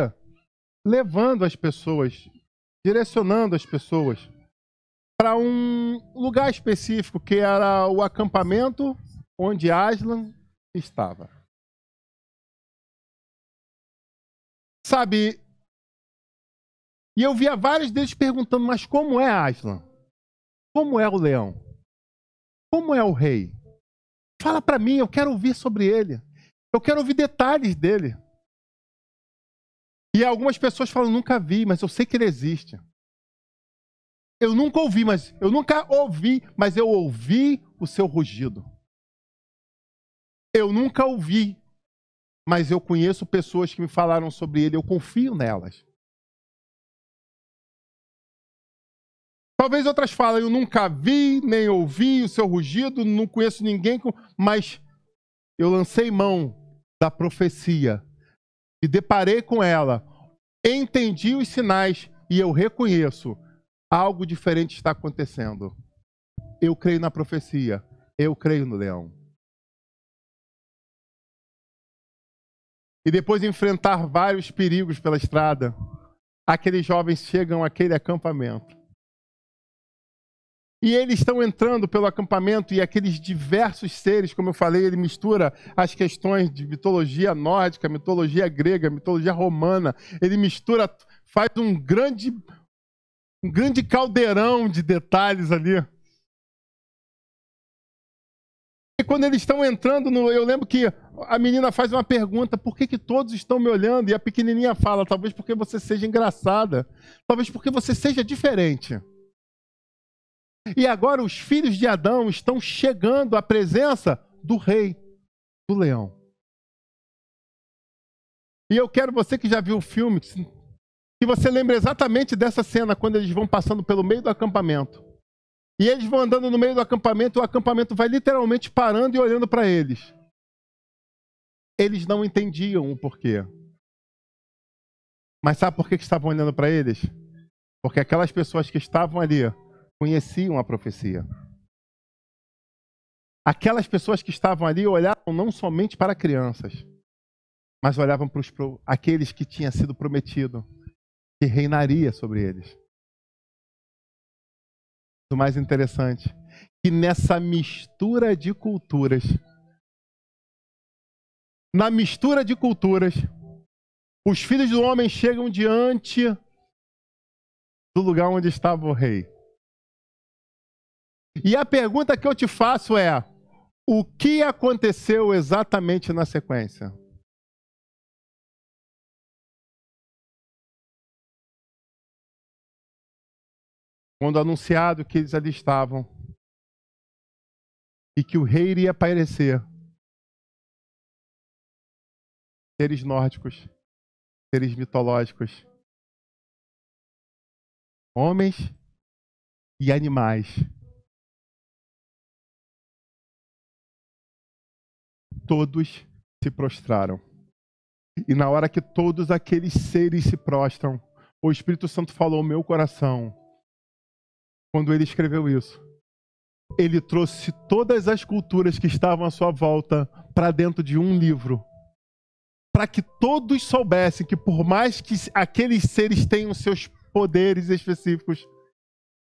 levando as pessoas, direcionando as pessoas para um lugar específico, que era o acampamento onde Aslan estava. Sabe, e eu via vários deles perguntando, mas como é Aslan? Como é o leão? Como é o rei? Fala para mim, eu quero ouvir sobre ele. Eu quero ouvir detalhes dele. E algumas pessoas falam, nunca vi, mas eu sei que ele existe. Eu nunca ouvi, mas eu ouvi o seu rugido. Eu nunca ouvi, mas eu conheço pessoas que me falaram sobre ele, eu confio nelas. Talvez outras falem, eu nunca vi, nem ouvi o seu rugido, não conheço ninguém, mas eu lancei mão da profecia, me deparei com ela, entendi os sinais e eu reconheço, algo diferente está acontecendo. Eu creio na profecia, eu creio no leão. E depois de enfrentar vários perigos pela estrada, aqueles jovens chegam àquele acampamento. E eles estão entrando pelo acampamento e aqueles diversos seres, como eu falei, ele mistura as questões de mitologia nórdica, mitologia grega, mitologia romana. Ele mistura, faz um grande caldeirão de detalhes ali. E quando eles estão entrando, eu lembro que a menina faz uma pergunta, por que todos estão me olhando? E a pequenininha fala, talvez porque você seja engraçada, talvez porque você seja diferente. E agora os filhos de Adão estão chegando à presença do rei, do leão. E eu quero você que já viu o filme, que você lembre exatamente dessa cena, quando eles vão passando pelo meio do acampamento. E eles vão andando no meio do acampamento, o acampamento vai literalmente parando e olhando para eles. Eles não entendiam o porquê. Mas sabe por que estavam olhando para eles? Porque aquelas pessoas que estavam ali conheciam a profecia. Aquelas pessoas que estavam ali olhavam não somente para crianças, mas olhavam para aqueles que tinha sido prometido, que reinaria sobre eles. O mais interessante, que nessa mistura de culturas, os filhos do homem chegam diante do lugar onde estava o rei. E a pergunta que eu te faço é, o que aconteceu exatamente na sequência? Quando anunciado que eles ali estavam e que o rei iria aparecer, seres nórdicos, seres mitológicos, homens e animais, todos se prostraram. E na hora que todos aqueles seres se prostram, o Espírito Santo falou ao meu coração, quando ele escreveu isso. Ele trouxe todas as culturas que estavam à sua volta para dentro de um livro, para que todos soubessem que por mais que aqueles seres tenham seus poderes específicos,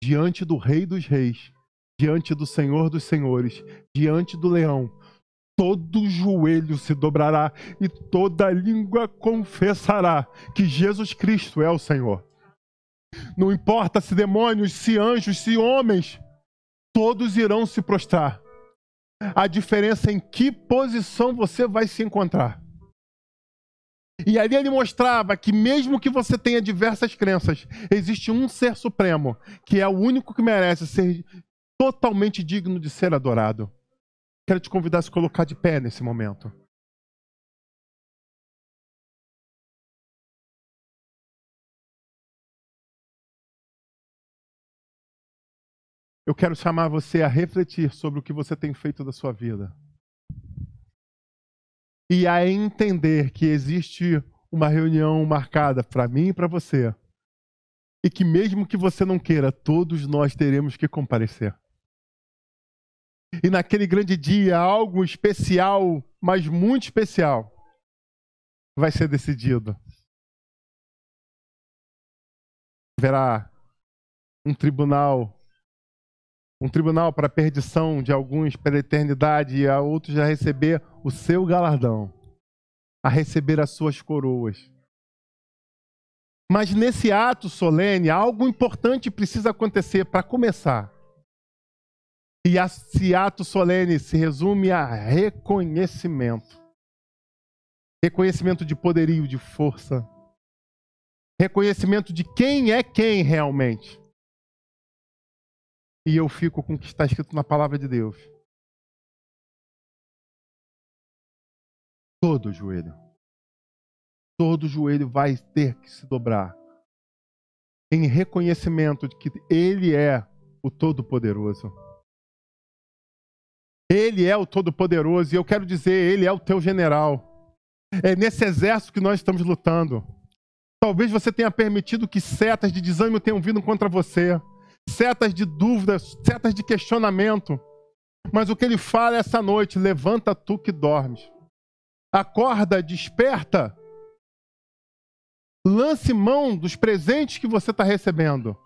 diante do Rei dos Reis, diante do Senhor dos Senhores, diante do Leão, todo joelho se dobrará e toda língua confessará que Jesus Cristo é o Senhor. Não importa se demônios, se anjos, se homens, todos irão se prostrar. A diferença é em que posição você vai se encontrar. E ali ele mostrava que mesmo que você tenha diversas crenças, existe um ser supremo, que é o único que merece ser totalmente digno de ser adorado. Quero te convidar a se colocar de pé nesse momento. Eu quero chamar você a refletir sobre o que você tem feito da sua vida. E a entender que existe uma reunião marcada para mim e para você, e que mesmo que você não queira, todos nós teremos que comparecer. E naquele grande dia, algo especial, mas muito especial, vai ser decidido. Haverá um tribunal para a perdição de alguns pela eternidade e a outros a receber o seu galardão, a receber as suas coroas. Mas nesse ato solene, algo importante precisa acontecer para começar. E esse ato solene se resume a reconhecimento. Reconhecimento de poderio, de força. Reconhecimento de quem é quem realmente. E eu fico com o que está escrito na palavra de Deus. Todo joelho vai ter que se dobrar em reconhecimento de que Ele é o Todo-Poderoso. Ele é o Todo-Poderoso e eu quero dizer, Ele é o teu general. É nesse exército que nós estamos lutando. Talvez você tenha permitido que setas de desânimo tenham vindo contra você, setas de dúvidas, setas de questionamento. Mas o que Ele fala essa noite, levanta tu que dormes. Acorda, desperta. Lance mão dos presentes que você está recebendo.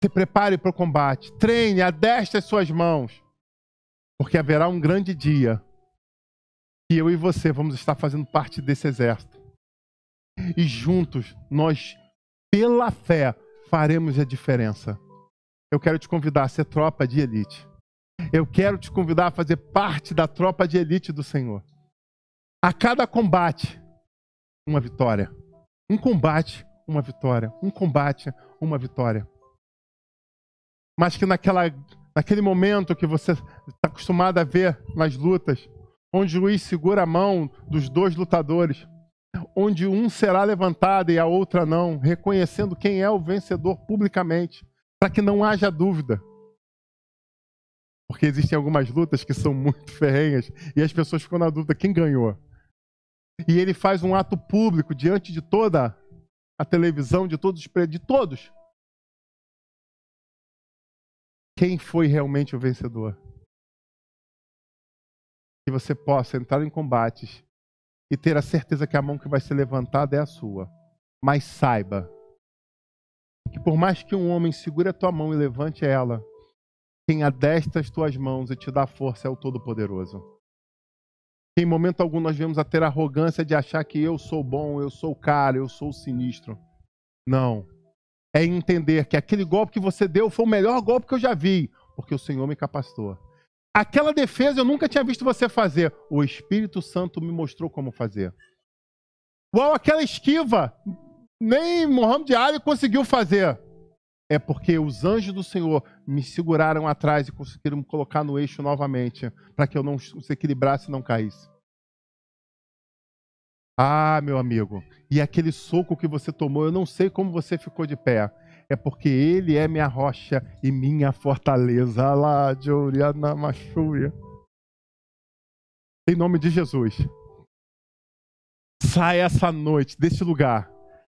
Se prepare para o combate. Treine, adestre as suas mãos. Porque haverá um grande dia que eu e você vamos estar fazendo parte desse exército. E juntos, nós, pela fé, faremos a diferença. Eu quero te convidar a ser tropa de elite. Eu quero te convidar a fazer parte da tropa de elite do Senhor. A cada combate, uma vitória. Um combate, uma vitória. Um combate, uma vitória. Mas que naquele momento que você está acostumado a ver nas lutas, onde o juiz segura a mão dos dois lutadores, onde um será levantado e a outra não, reconhecendo quem é o vencedor publicamente, para que não haja dúvida. Porque existem algumas lutas que são muito ferrenhas e as pessoas ficam na dúvida quem ganhou. E ele faz um ato público diante de toda a televisão, de todos. Quem foi realmente o vencedor? Que você possa entrar em combates e ter a certeza que a mão que vai ser levantada é a sua. Mas saiba que por mais que um homem segure a tua mão e levante ela, quem adestra as tuas mãos e te dá força é o Todo-Poderoso. Em momento algum nós vemos a ter a arrogância de achar que eu sou bom, eu sou o cara, eu sou o sinistro. Não. É entender que aquele golpe que você deu foi o melhor golpe que eu já vi, porque o Senhor me capacitou. Aquela defesa eu nunca tinha visto você fazer. O Espírito Santo me mostrou como fazer. Uau, aquela esquiva, nem Muhammad Ali conseguiu fazer. É porque os anjos do Senhor me seguraram atrás e conseguiram me colocar no eixo novamente, para que eu não se equilibrasse e não caísse. Ah, meu amigo, e aquele soco que você tomou, eu não sei como você ficou de pé. É porque Ele é minha rocha e minha fortaleza. Em nome de Jesus. Sai essa noite desse lugar,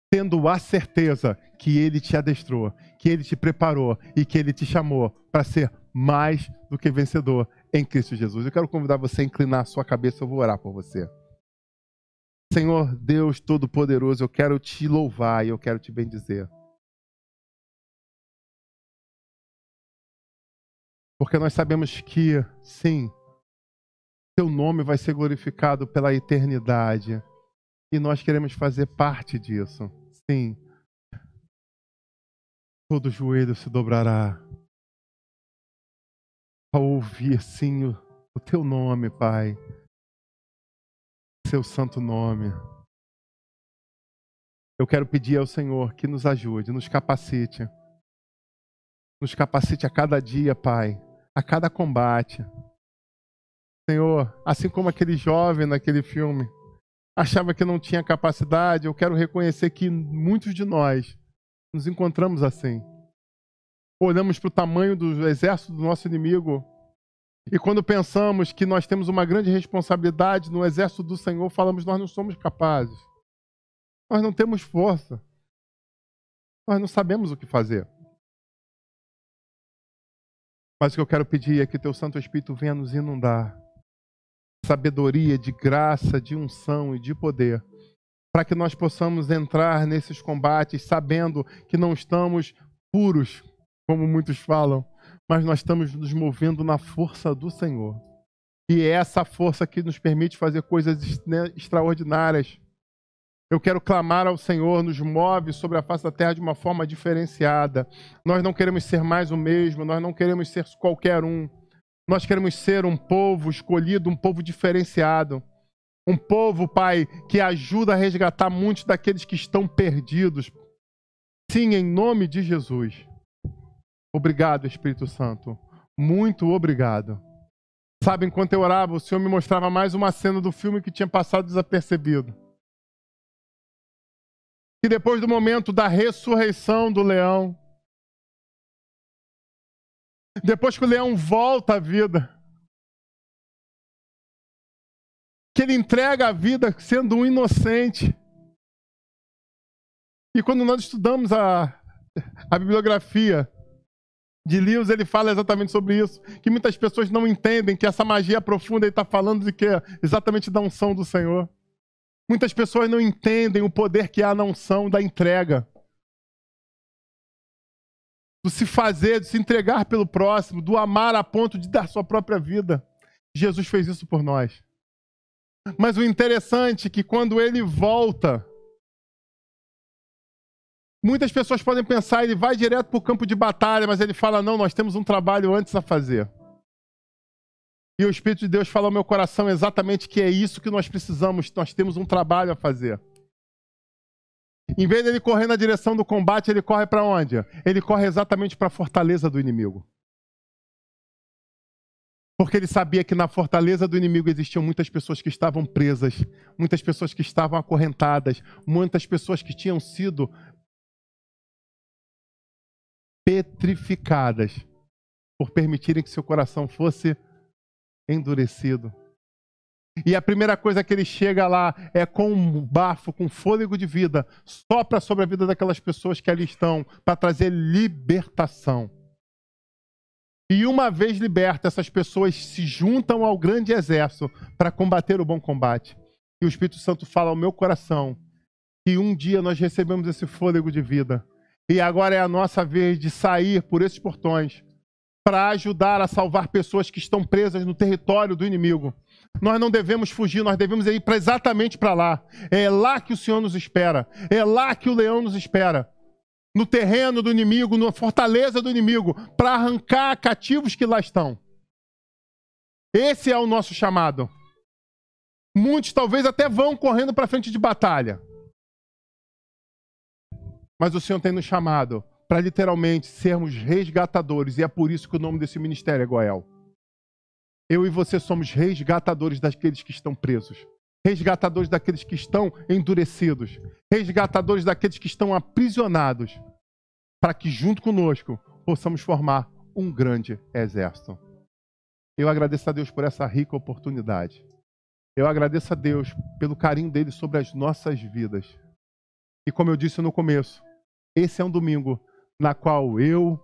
tendo a certeza que Ele te adestrou, que Ele te preparou e que Ele te chamou para ser mais do que vencedor em Cristo Jesus. Eu quero convidar você a inclinar a sua cabeça, eu vou orar por você. Senhor Deus Todo-Poderoso, eu quero te louvar e eu quero te bendizer. Porque nós sabemos que, sim, teu nome vai ser glorificado pela eternidade. E nós queremos fazer parte disso. Sim. Todo joelho se dobrará ao ouvir, sim, o teu nome, Pai. Seu santo nome. Eu quero pedir ao Senhor que nos ajude, nos capacite. Nos capacite a cada dia, Pai. A cada combate. Senhor, assim como aquele jovem naquele filme achava que não tinha capacidade, eu quero reconhecer que muitos de nós nos encontramos assim. Olhamos para o tamanho do exército do nosso inimigo e quando pensamos que nós temos uma grande responsabilidade no exército do Senhor, falamos, nós não somos capazes. Nós não temos força. nós não sabemos o que fazer. Mas o que eu quero pedir é que teu Santo Espírito venha nos inundar. Sabedoria, de graça, de unção e de poder. Para que nós possamos entrar nesses combates sabendo que não estamos puros, como muitos falam, mas nós estamos nos movendo na força do Senhor. E é essa força que nos permite fazer coisas extraordinárias. Eu quero clamar ao Senhor, nos move sobre a face da terra de uma forma diferenciada. Nós não queremos ser mais o mesmo, nós não queremos ser qualquer um. Nós queremos ser um povo escolhido, um povo diferenciado. Um povo, Pai, que ajuda a resgatar muitos daqueles que estão perdidos. Sim, em nome de Jesus. Obrigado, Espírito Santo. Muito obrigado. Sabe, enquanto eu orava, o Senhor me mostrava mais uma cena do filme que tinha passado desapercebido. Que depois do momento da ressurreição do leão, depois que o leão volta à vida, que ele entrega a vida sendo um inocente. E quando nós estudamos a bibliografia de Lewis, ele fala exatamente sobre isso, que muitas pessoas não entendem que essa magia profunda ele está falando de que é exatamente da unção do Senhor. Muitas pessoas não entendem o poder que há na unção da entrega. Do se fazer, de se entregar pelo próximo, do amar a ponto de dar sua própria vida. Jesus fez isso por nós. Mas o interessante é que quando ele volta, muitas pessoas podem pensar, ele vai direto para o campo de batalha, mas ele fala, não, nós temos um trabalho antes a fazer. E o Espírito de Deus fala ao meu coração exatamente que é isso que nós precisamos, nós temos um trabalho a fazer. Em vez de ele correr na direção do combate, ele corre para onde? Ele corre exatamente para a fortaleza do inimigo. Porque ele sabia que na fortaleza do inimigo existiam muitas pessoas que estavam presas, muitas pessoas que estavam acorrentadas, muitas pessoas que tinham sido petrificadas por permitirem que seu coração fosse endurecido. E a primeira coisa que ele chega lá é com um bafo, com fôlego de vida, sopra sobre a vida daquelas pessoas que ali estão, para trazer libertação. E uma vez libertas, essas pessoas se juntam ao grande exército para combater o bom combate. E o Espírito Santo fala ao meu coração que um dia nós recebemos esse fôlego de vida. E agora é a nossa vez de sair por esses portões para ajudar a salvar pessoas que estão presas no território do inimigo. Nós não devemos fugir, nós devemos ir exatamente para lá. É lá que o Senhor nos espera. É lá que o leão nos espera. No terreno do inimigo, na fortaleza do inimigo, para arrancar cativos que lá estão. Esse é o nosso chamado. Muitos talvez até vão correndo para frente de batalha. Mas o Senhor tem nos chamado para literalmente sermos resgatadores. E é por isso que o nome desse ministério é Goel. Eu e você somos resgatadores daqueles que estão presos. Resgatadores daqueles que estão endurecidos. Resgatadores daqueles que estão aprisionados. Para que junto conosco possamos formar um grande exército. Eu agradeço a Deus por essa rica oportunidade. Eu agradeço a Deus pelo carinho dele sobre as nossas vidas. E como eu disse no começo, esse é um domingo na qual eu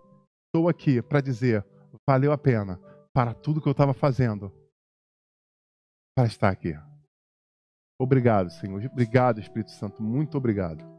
estou aqui para dizer, valeu a pena para tudo que eu estava fazendo para estar aqui. Obrigado, Senhor. Obrigado, Espírito Santo. Muito obrigado.